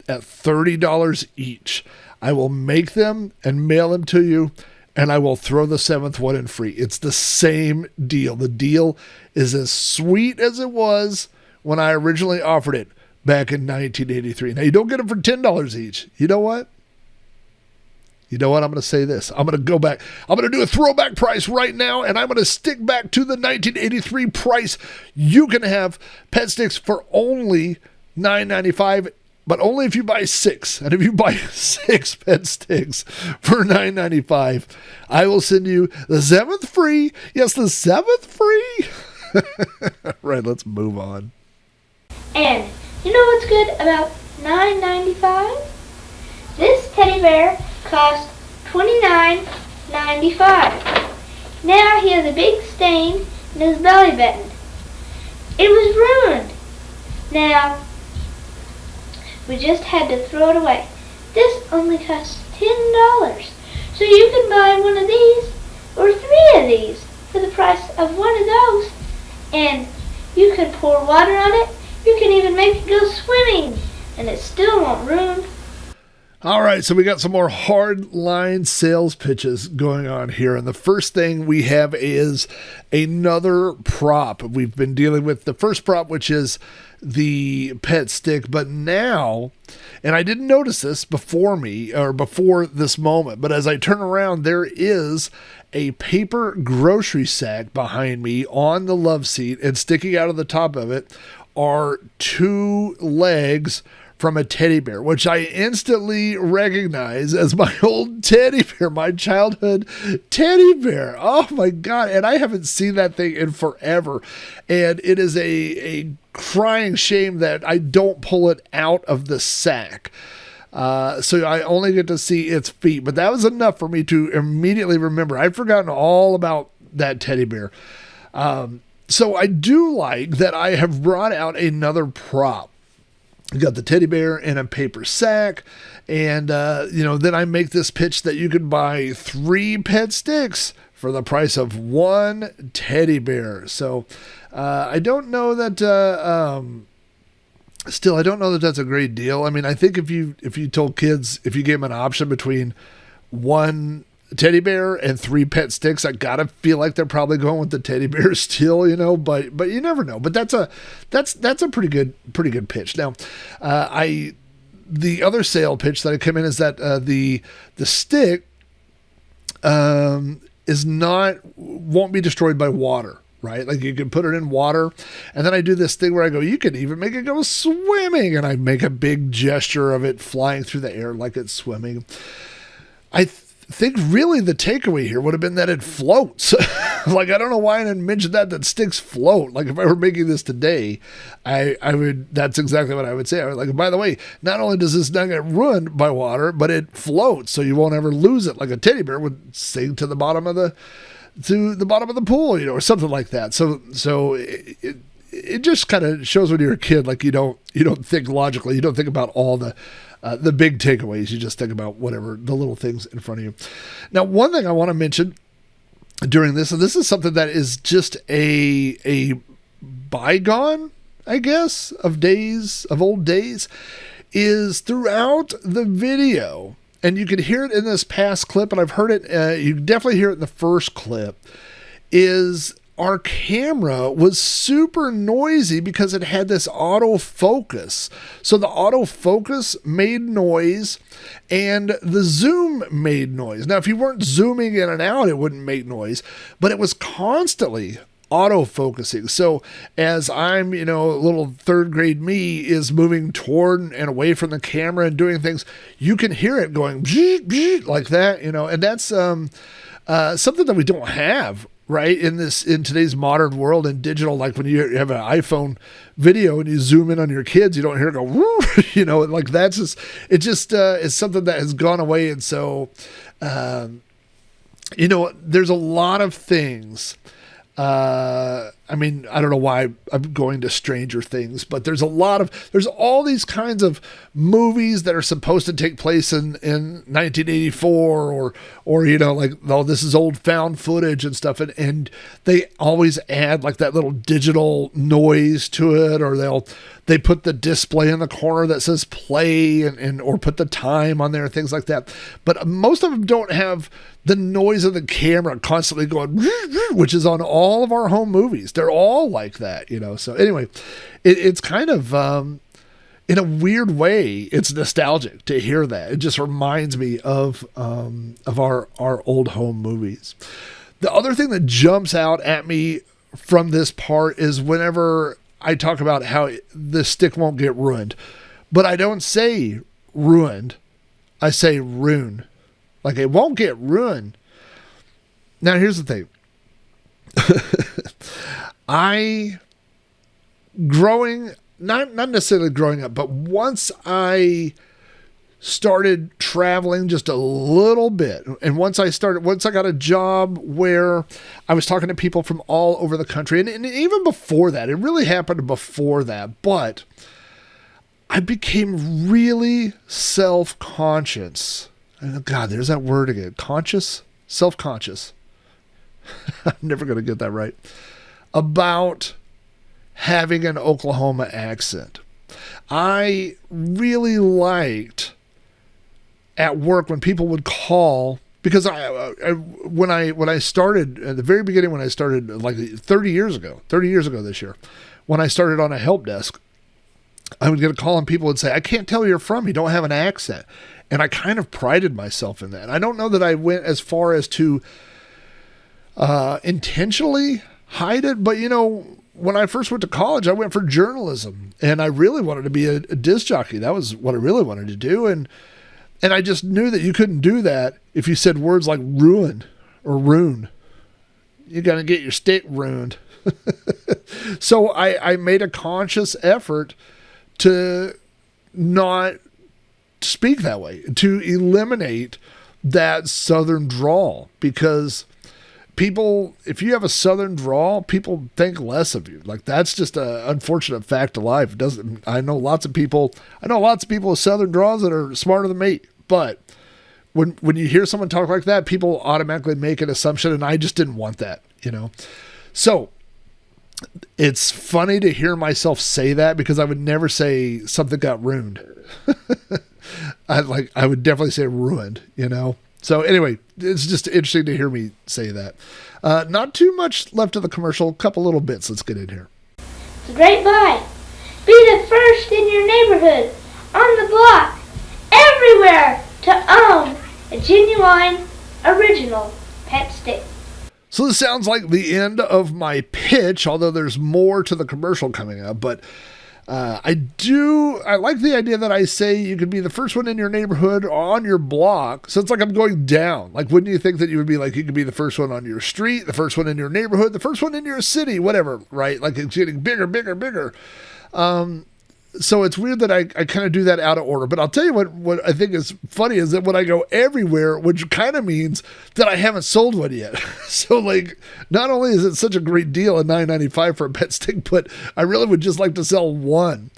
at $30 each, I will make them and mail them to you, and I will throw the 7th one in free. It's the same deal. The deal is as sweet as it was when I originally offered it back in 1983. Now, you don't get them for $10 each. You know what? I'm going to say this. I'm going to go back. I'm going to do a throwback price right now, and I'm going to stick back to the 1983 price. You can have pet sticks for only $9.95, but only if you buy 6. And if you buy 6 pet sticks for $9.95, I will send you the 7th free. Yes, the 7th free. Right, let's move on. And you know what's good about $9.95? This teddy bear cost $29.95. Now he has a big stain in his belly button. It was ruined. Now, we just had to throw it away. This only costs $10. So you can buy one of these or 3 of these for the price of one of those. And you can pour water on it. You can even make it go swimming. And it still won't ruin. All right, so we got some more hard line sales pitches going on here. And the first thing we have is another prop. We've been dealing with the first prop, which is the pet stick. But now, and I didn't notice this before this moment, but as I turn around, there is a paper grocery sack behind me on the love seat, and sticking out of the top of it are 2 legs from a teddy bear, which I instantly recognize as my old teddy bear, my childhood teddy bear. Oh my God. And I haven't seen that thing in forever. And it is a crying shame that I don't pull it out of the sack. So I only get to see its feet, but that was enough for me to immediately remember. I'd forgotten all about that teddy bear. So I do like that I have brought out another prop. You got the teddy bear in a paper sack, and then I make this pitch that you could buy 3 pet sticks for the price of 1 teddy bear. So I don't know that. Still, I don't know that that's a great deal. I mean, I think if you told kids, if you gave them an option between 1 teddy bear and 3 pet sticks, I gotta feel like they're probably going with the teddy bear still, but you never know. But that's a pretty good pitch. Now, the other sale pitch that I come in is that the stick won't be destroyed by water. Right? Like you can put it in water, and then I do this thing where I go, you can even make it go swimming, and I make a big gesture of it flying through the air like it's swimming. I think really the takeaway here would have been that it floats. Like, I don't know why I didn't mention that sticks float. Like, if I were making this today, I would, that's exactly what I would say. I was like, by the way, not only does this not get ruined by water, but it floats, so you won't ever lose it. Like a teddy bear would sink to the bottom of the pool, or something like that. So it just kind of shows when you're a kid, like you don't think logically, you don't think about all the big takeaways. You just think about whatever the little things in front of you. Now, one thing I want to mention during this, and this is something that is just a bygone, I guess, of old days, is throughout the video. And you can hear it in this past clip, and I've heard it, you can definitely hear it in the first clip, is our camera was super noisy because it had this autofocus. So the autofocus made noise, and the zoom made noise. Now, if you weren't zooming in and out, it wouldn't make noise, but it was constantly autofocusing. So as I'm, little 3rd grade me is moving toward and away from the camera and doing things, you can hear it going like that, and that's something that we don't have, right, in today's modern world and digital. Like when you have an iPhone video and you zoom in on your kids, you don't hear it go, like that's just, it just is something that has gone away. And so, there's a lot of things I mean, I don't know why I'm going to Stranger Things, but there's all these kinds of movies that are supposed to take place in 1984 or, you know, like, oh, this is old found footage and stuff. And they always add like that little digital noise to it, or they put the display in the corner that says play or put the time on there and things like that. But most of them don't have the noise of the camera constantly going, which is on all of our home movies. They're all like that, you know? So anyway, it's kind of, in a weird way, it's nostalgic to hear that. It just reminds me of our old home movies. The other thing that jumps out at me from this part is whenever I talk about how the stick won't get ruined, but I don't say ruined. I say ruin. Like, it won't get ruined. Now, here's the thing. Not necessarily growing up, but once I started traveling just a little bit, and once I got a job where I was talking to people from all over the country, and even before that, it really happened before that, but I became really self-conscious. God, there's that word again. Conscious? Self-conscious. I'm never going to get that right. About having an Oklahoma accent. I really liked at work when people would call, because when I started at the very beginning, when I started like 30 years ago this year, when I started on a help desk, I would get a call and people would say, I can't tell where you're from. You don't have an accent. And I kind of prided myself in that. I don't know that I went as far as to intentionally hide it, but you know, when I first went to college, I went for journalism, and I really wanted to be a disc jockey. That was what I really wanted to do. And I just knew that you couldn't do that if you said words like ruin or ruin. You're going to get your stick ruined. So I made a conscious effort to not speak that way, to eliminate that Southern drawl, because people, if you have a Southern drawl, people think less of you. Like, that's just an unfortunate fact of life. I know lots of people with Southern draws that are smarter than me, but when you hear someone talk like that, people automatically make an assumption, and I just didn't want that, you know? So it's funny to hear myself say that, because I would never say something got ruined. I would definitely say ruined, you know? So anyway, it's just interesting to hear me say that. Not too much left of the commercial, a couple little bits. Let's get in here. It's a great buy. Be the first in your neighborhood, on the block, everywhere to own a genuine, original pet stick. So this sounds like the end of my pitch, although there's more to the commercial coming up, but I like the idea that I say you could be the first one in your neighborhood or on your block. So it's like I'm going down. Like, wouldn't you think that you would be like, you could be the first one on your street, the first one in your neighborhood, the first one in your city, whatever, right? Like, it's getting bigger, bigger, bigger. So it's weird that I kind of do that out of order. But I'll tell you what I think is funny is that when I go everywhere, which kind of means that I haven't sold one yet. So, like, not only is it such a great deal at $9.95 for a pet stick, but I really would just like to sell one.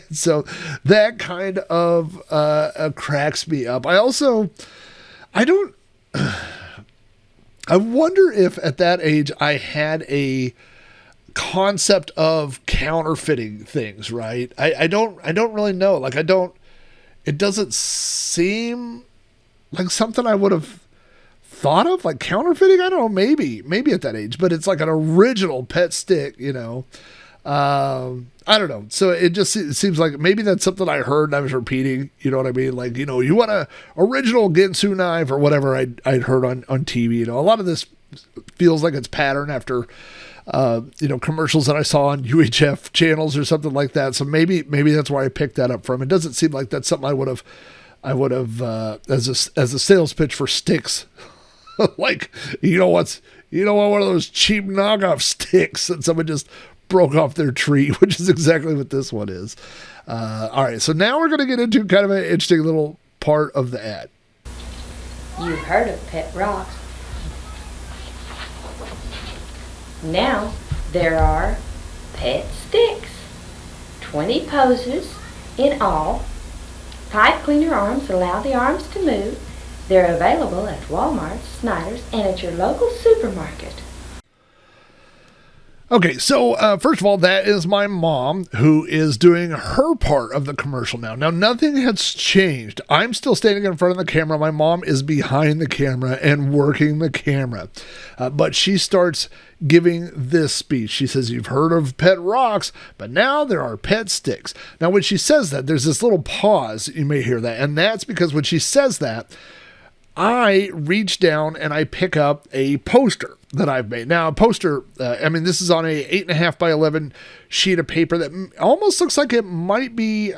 So that kind of cracks me up. I wonder if at that age I had a concept of counterfeiting things, right? I don't really know. Like, it doesn't seem like something I would have thought of, like counterfeiting. I don't know, maybe at that age, but it's like an original pet stick, you know? I don't know. So it seems like maybe that's something I heard and I was repeating, you know what I mean? Like, you know, you want a original Ginsu knife or whatever I'd heard on TV, you know? A lot of this feels like it's patterned after commercials that I saw on UHF channels or something like that. So maybe that's where I picked that up from. It doesn't seem like that's something I would have as a sales pitch for sticks. Like, one of those cheap knockoff sticks that someone just broke off their tree, which is exactly what this one is. All right. So now we're going to get into kind of an interesting little part of the ad. You've heard of pet rocks. Now there are pet sticks. 20 poses in all. Pipe cleaner arms allow the arms to move. They're available at Walmart, Snyder's, and at your local supermarket. Okay, so first of all, that is my mom who is doing her part of the commercial now. Now, nothing has changed. I'm still standing in front of the camera. My mom is behind the camera and working the camera. But she starts giving this speech. She says, you've heard of pet rocks, but now there are pet sticks. Now, when she says that, there's this little pause. You may hear that. And that's because when she says that, I reach down and I pick up a poster that I've made. Now, a poster, this is on a 8.5 by 11 sheet of paper that almost looks like it might be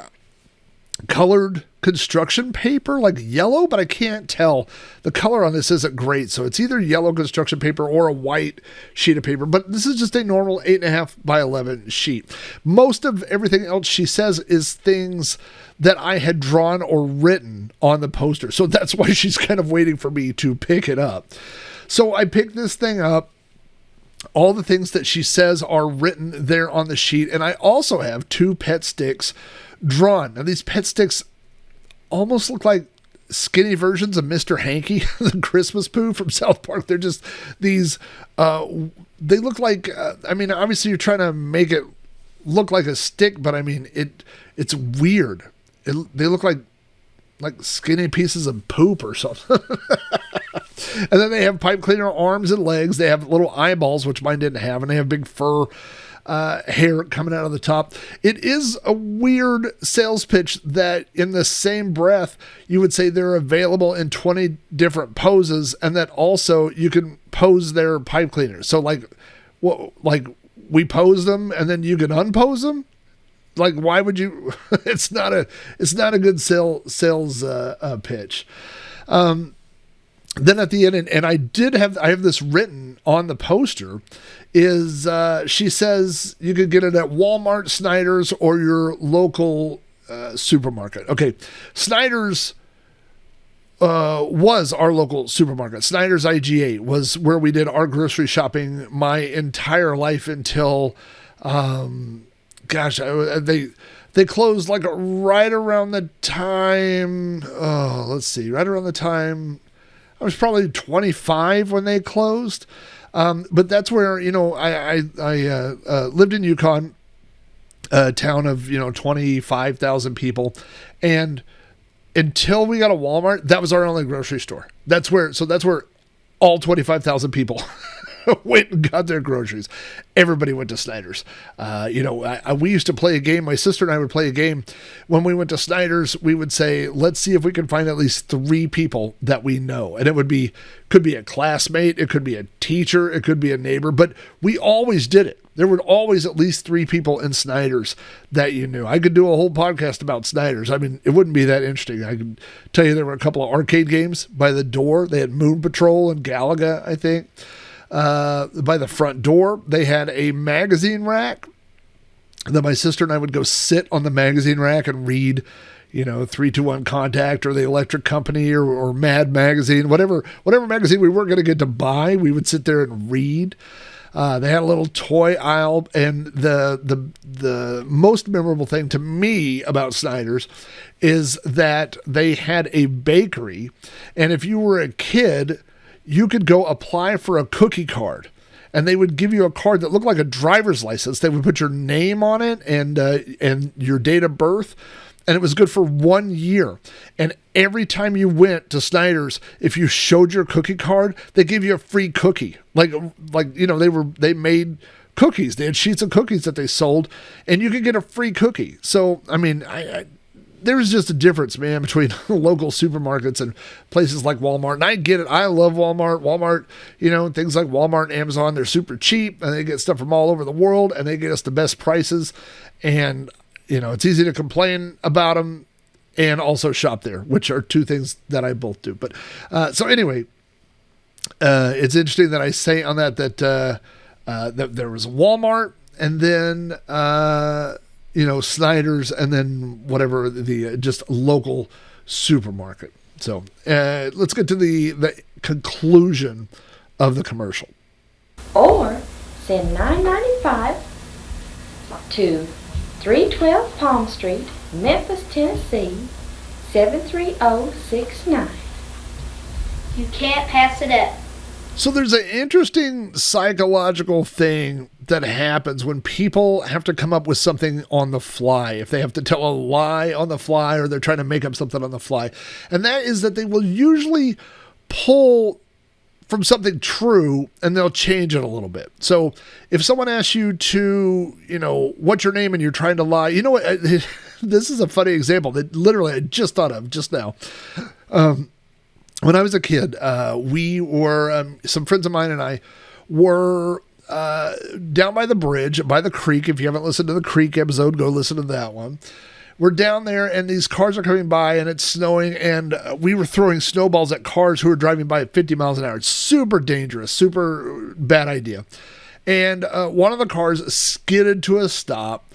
colored construction paper, like yellow, but I can't tell. The color on this isn't great, so it's either yellow construction paper or a white sheet of paper, but this is just a normal 8.5 by 11 sheet. Most of everything else she says is things that I had drawn or written on the poster, so that's why she's kind of waiting for me to pick it up. So I picked this thing up. All the things that she says are written there on the sheet, and I also have 2 pet sticks drawn. Now, these pet sticks almost look like skinny versions of Mr. Hanky, the Christmas Pooh from South Park. They're just these, they look like, obviously you're trying to make it look like a stick, but it's weird. They look like skinny pieces of poop or something. And then they have pipe cleaner arms and legs. They have little eyeballs, which mine didn't have, and they have big fur hair coming out of the top. It is a weird sales pitch that in the same breath, you would say they're available in 20 different poses, and that also you can pose their pipe cleaners. So we pose them and then you can unpose them. Like, why would you? It's not a good sales pitch. Then at the end, and I have this written on the poster, is she says you could get it at Walmart, Snyder's, or your local supermarket. Okay, Snyder's was our local supermarket. Snyder's IGA was where we did our grocery shopping my entire life until, they closed like right around the time, right around the time, I was probably 25 when they closed. But that's where, I lived in Yukon, a town of, 25,000 people. And until we got a Walmart, that was our only grocery store. That's where all 25,000 people went and got their groceries. Everybody went to Snyder's. We used to play a game. My sister and I would play a game. When we went to Snyder's, we would say, let's see if we can find at least 3 people that we know. And it could be a classmate. It could be a teacher. It could be a neighbor. But we always did it. There were always at least 3 people in Snyder's that you knew. I could do a whole podcast about Snyder's. It wouldn't be that interesting. I could tell you there were a couple of arcade games by the door. They had Moon Patrol and Galaga, I think. By the front door, they had a magazine rack. And then my sister and I would go sit on the magazine rack and read, 3-2-1 Contact or The Electric Company or Mad Magazine, whatever magazine we weren't going to get to buy, we would sit there and read. They had a little toy aisle, and the most memorable thing to me about Snyder's is that they had a bakery, and if you were a kid, you could go apply for a cookie card, and they would give you a card that looked like a driver's license. They would put your name on it and your date of birth, and it was good for 1 year. And every time you went to Snyder's, if you showed your cookie card, they gave you a free cookie. They made cookies. They had sheets of cookies that they sold, and you could get a free cookie. So, there's just a difference, man, between local supermarkets and places like Walmart. And I get it. I love Walmart. Walmart, things like Walmart and Amazon, they're super cheap, and they get stuff from all over the world, and they get us the best prices. And, it's easy to complain about them and also shop there, which are 2 things that I both do. But so anyway, it's interesting that I say on that there was Walmart, and then Snyder's, and then whatever the just local supermarket. So let's get to the conclusion of the commercial. Or send $9.95 to 312 Palm Street, Memphis, Tennessee, 73069. You can't pass it up. So there's an interesting psychological thing that happens when people have to come up with something on the fly. If they have to tell a lie on the fly or they're trying to make up something on the fly. And that is that they will usually pull from something true and they'll change it a little bit. So if someone asks you to, what's your name and you're trying to lie, you know what? This is a funny example that literally I just thought of just now. When I was a kid, we were, some friends of mine and I were down by the bridge, by the creek. If you haven't listened to the creek episode, go listen to that one. We're down there and these cars are coming by and it's snowing and we were throwing snowballs at cars who were driving by at 50 miles an hour. It's super dangerous, super bad idea. And one of the cars skidded to a stop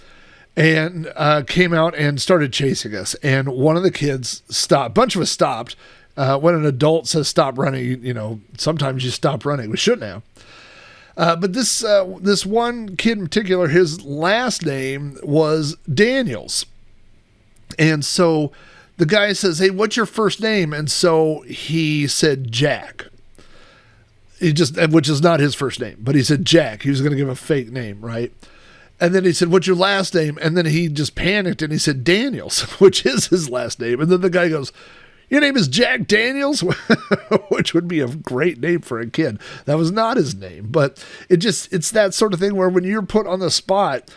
and came out and started chasing us. And one of the kids stopped, a bunch of us stopped. When an adult says stop running, sometimes you stop running. We shouldn't have. But this one kid in particular, his last name was Daniels. And so the guy says, hey, what's your first name? And so he said Jack. Which is not his first name, but he said Jack. He was going to give a fake name, right? And then he said, what's your last name? And then he just panicked and he said Daniels, which is his last name. And then the guy goes, your name is Jack Daniels, which would be a great name for a kid. That was not his name, but it's that sort of thing where when you're put on the spot,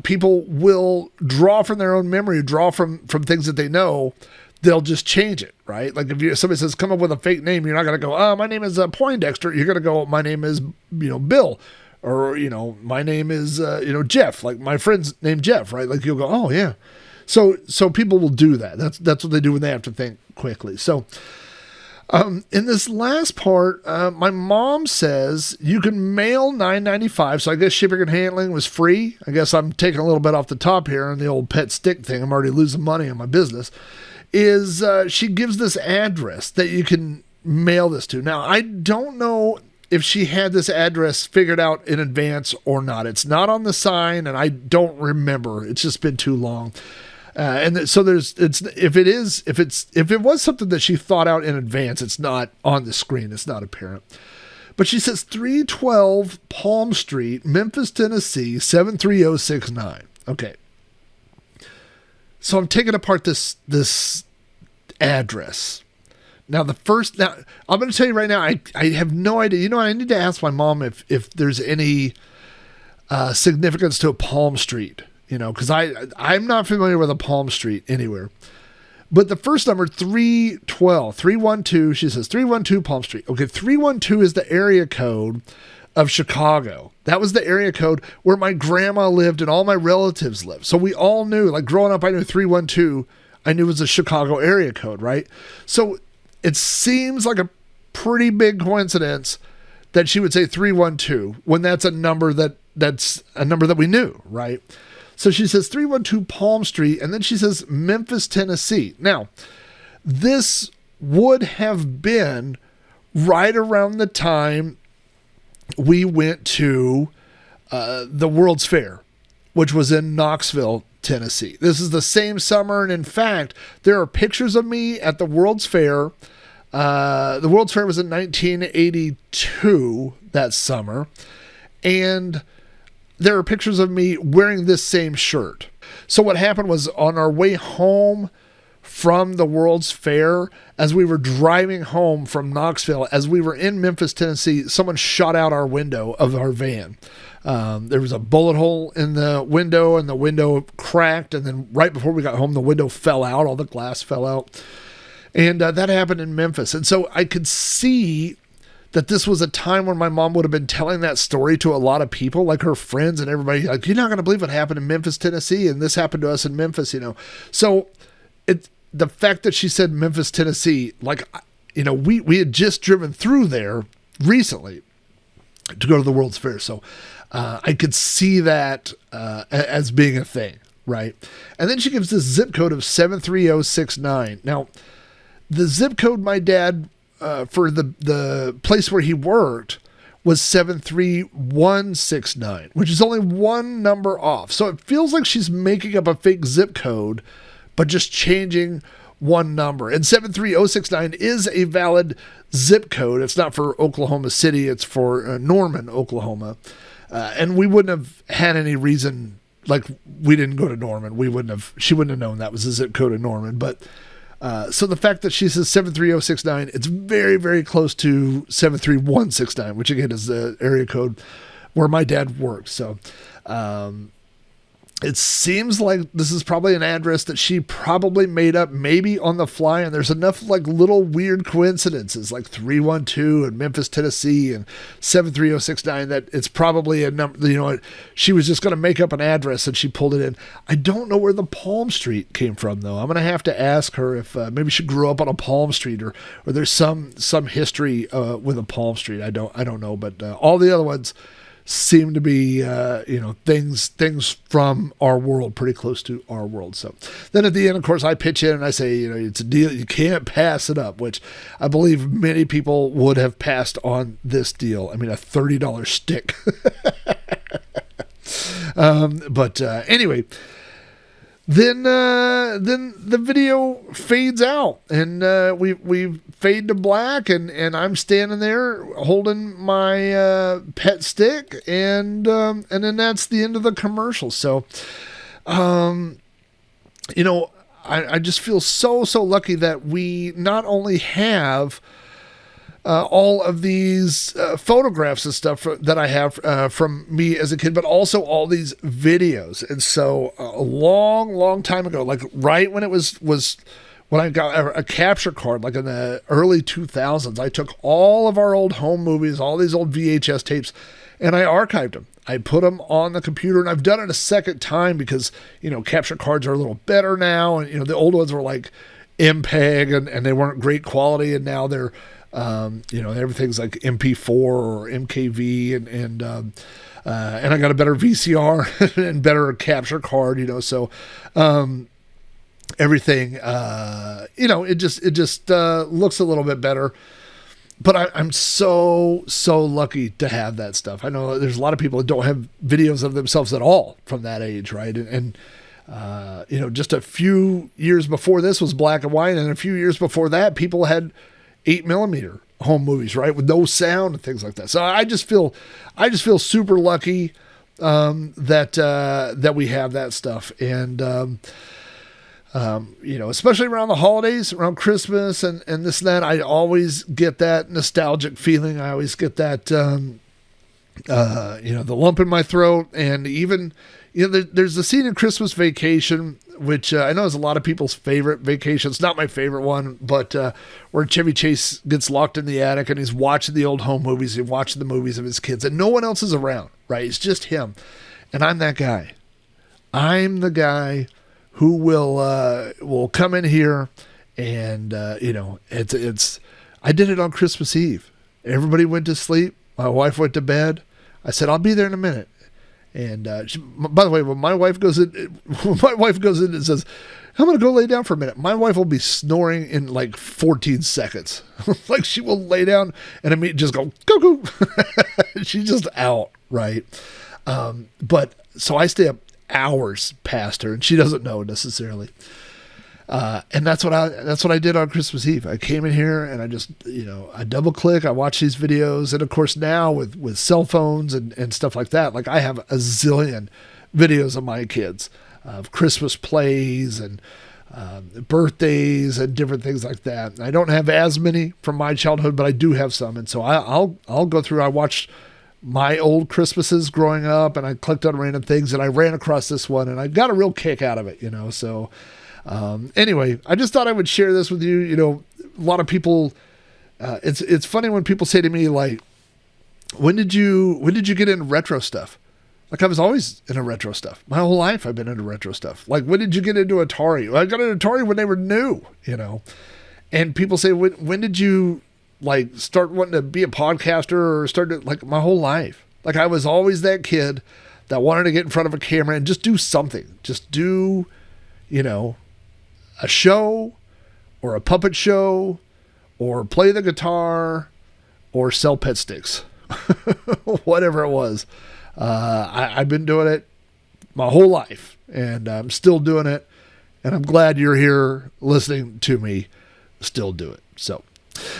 people will draw from their own memory, draw from things that they know. They'll just change it, right? Like if somebody says, come up with a fake name, you're not going to go, oh, my name is Poindexter. You're going to go, my name is, Bill. Or, my name is, Jeff. Like my friend's named Jeff, right? Like you'll go, oh, yeah. So people will do that. That's what they do when they have to think quickly. So in this last part, my mom says you can mail $9.95. So I guess shipping and handling was free. I guess I'm taking a little bit off the top here on the old pet stick thing. I'm already losing money on my business. She gives this address that you can mail this to. Now, I don't know if she had this address figured out in advance or not. It's not on the sign, and I don't remember. It's just been too long. So if it was something that she thought out in advance, it's not on the screen. It's not apparent. But she says 312 Palm Street, Memphis, Tennessee, 73069. Okay. So I'm taking apart this address. Now, I'm going to tell you right now, I have no idea. I need to ask my mom if there's any significance to a Palm Street. Because I'm not familiar with a Palm Street anywhere. But the first number, 312, she says 312 Palm Street. Okay, 312 is the area code of Chicago. That was the area code where my grandma lived and all my relatives lived. So we all knew, like growing up, I knew 312, I knew it was a Chicago area code, right? So it seems like a pretty big coincidence that she would say 312 when that's a number that's a number that we knew, right? So she says 312 Palm Street, and then she says Memphis, Tennessee. Now, this would have been right around the time we went to the World's Fair, which was in Knoxville, Tennessee. This is the same summer, and in fact, there are pictures of me at the World's Fair. The World's Fair was in 1982, that summer, and there are pictures of me wearing this same shirt. So what happened was on our way home from the World's Fair, as we were driving home from Knoxville, as we were in Memphis, Tennessee, someone shot out our window of our van. There was a bullet hole in the window and the window cracked. And then right before we got home, the window fell out. All the glass fell out. And that happened in Memphis. And so I could see that this was a time when my mom would have been telling that story to a lot of people, like her friends and everybody. Like, you're not going to believe what happened in Memphis, Tennessee, and this happened to us in Memphis, So the fact that she said Memphis, Tennessee, we had just driven through there recently to go to the World's Fair. So I could see that as being a thing, right? And then she gives this zip code of 73069. Now, the zip code my dad for the place where he worked was 73169, which is only one number off. So it feels like she's making up a fake zip code, but just changing one number. And 73069 is a valid zip code. It's not for Oklahoma City. It's for Norman, Oklahoma. And we wouldn't have had any reason, like we didn't go to Norman. She wouldn't have known that was the zip code of Norman. But so the fact that she says 73069, it's very, very close to 73169, which again is the area code where my dad works. So it seems like this is probably an address that she probably made up maybe on the fly. And there's enough like little weird coincidences like 312 in Memphis, Tennessee and 73069 that it's probably a number, she was just going to make up an address and she pulled it in. I don't know where the Palm Street came from though. I'm going to have to ask her if maybe she grew up on a Palm Street or there's some history with a Palm Street. I don't know, but all the other ones seem to be, things from our world, pretty close to our world. So then at the end, of course, I pitch in and I say, it's a deal. You can't pass it up, which I believe many people would have passed on this deal. I mean, a $30 stick. But anyway, then the video fades out and we fade to black and I'm standing there holding my pet stick and then that's the end of the commercial. So I just feel so lucky that we not only have all of these photographs and stuff that I have from me as a kid, but also all these videos. And so a long time ago, like right when it was when I got a capture card, like in the early 2000s, I took all of our old home movies, all these old VHS tapes, and I archived them. I put them on the computer, and I've done it a second time because, capture cards are a little better now. And, the old ones were like MPEG and they weren't great quality. And now they're, everything's like MP4 or MKV and I got a better VCR and better capture card, so, everything, it just looks a little bit better, but I'm so lucky to have that stuff. I know there's a lot of people that don't have videos of themselves at all from that age. Right. And just a few years before this was black and white. And a few years before that, people had 8mm home movies, right, with no sound and things like that. So I just feel super lucky that we have that stuff, and especially around the holidays, around Christmas and this and that, I always get that nostalgic feeling. I always get that the lump in my throat, and even there's the scene in Christmas Vacation, which I know is a lot of people's favorite vacation. It's not my favorite one, but where Chevy Chase gets locked in the attic and he's watching the old home movies, he's watching the movies of his kids, and no one else is around, right? It's just him. And I'm that guy. I'm the guy who will come in here and, it's I did it on Christmas Eve. Everybody went to sleep. My wife went to bed. I said, I'll be there in a minute. And by the way, when my wife goes in and says, I'm going to go lay down for a minute, my wife will be snoring in like 14 seconds. Like she will lay down and immediately just go, go. She's just out, right? But so I stay up hours past her and she doesn't know necessarily. And that's what I did on Christmas Eve. I came in here and I just, I double click, I watch these videos. And of course now with cell phones and stuff like that, like I have a zillion videos of my kids, of Christmas plays and birthdays and different things like that. And I don't have as many from my childhood, but I do have some. And so I'll go through, I watched my old Christmases growing up and I clicked on random things and I ran across this one and I got a real kick out of it, so anyway, I just thought I would share this with you. A lot of people, it's funny when people say to me, like, when did you get into retro stuff? Like I was always into retro stuff. My whole life I've been into retro stuff. Like, when did you get into Atari? Well, I got into Atari when they were new, and people say, when did you like start wanting to be a podcaster or start to, like, my whole life? Like I was always that kid that wanted to get in front of a camera and just do something, just do, a show or a puppet show or play the guitar or sell pet sticks, whatever it was. I've been doing it my whole life, and I'm still doing it. And I'm glad you're here listening to me still do it. So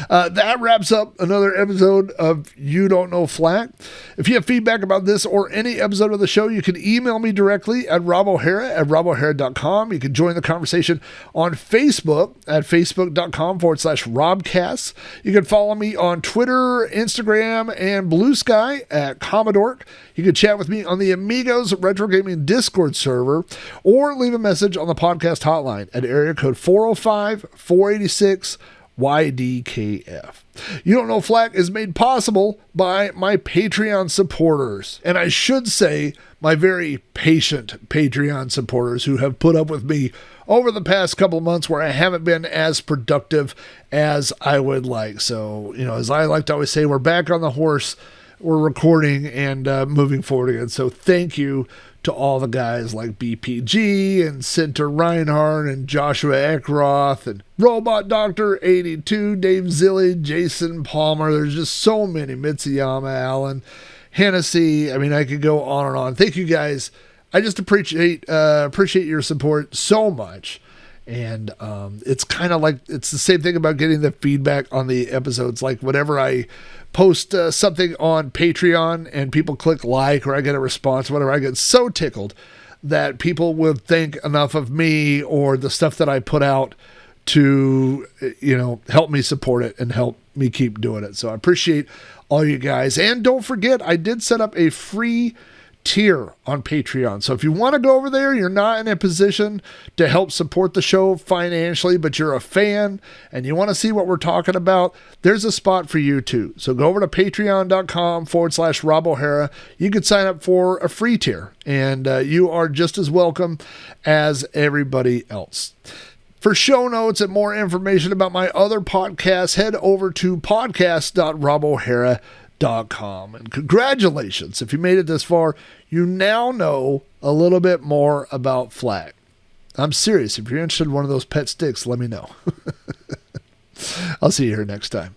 that wraps up another episode of You Don't Know Flack. If you have feedback about this or any episode of the show, you can email me directly at robohara@robohara.com. You can join the conversation on Facebook at facebook.com/Robcast. You can follow me on Twitter, Instagram, and Blue Sky at Commodore. You can chat with me on the Amigos Retro Gaming Discord server or leave a message on the podcast hotline at area code 405-486 YDKF. You Don't Know Flack is made possible by my Patreon supporters. And I should say my very patient Patreon supporters who have put up with me over the past couple of months where I haven't been as productive as I would like. So, as I like to always say, we're back on the horse. We're recording and moving forward again. So thank you to all the guys like BPG and Center Reinhardt and Joshua Eckroth and Robot Doctor 82, Dave Zilli, Jason Palmer. There's just so many. Mitsuyama, Allen, Hennessy. I mean, I could go on and on. Thank you guys. I just appreciate your support so much. And it's kind of like, it's the same thing about getting the feedback on the episodes. Like whenever I post something on Patreon and people click like, or I get a response, whatever, I get so tickled that people would think enough of me or the stuff that I put out to, help me support it and help me keep doing it. So I appreciate all you guys. And don't forget, I did set up a free tier on Patreon. So if you want to go over there, you're not in a position to help support the show financially, but you're a fan and you want to see what we're talking about, there's a spot for you too. So go over to patreon.com/Rob O'Hara. You can sign up for a free tier and you are just as welcome as everybody else. For show notes and more information about my other podcasts, head over to podcast.robohara.com. And congratulations, if you made it this far, you now know a little bit more about Flack. I'm serious. If you're interested in one of those pet sticks, let me know. I'll see you here next time.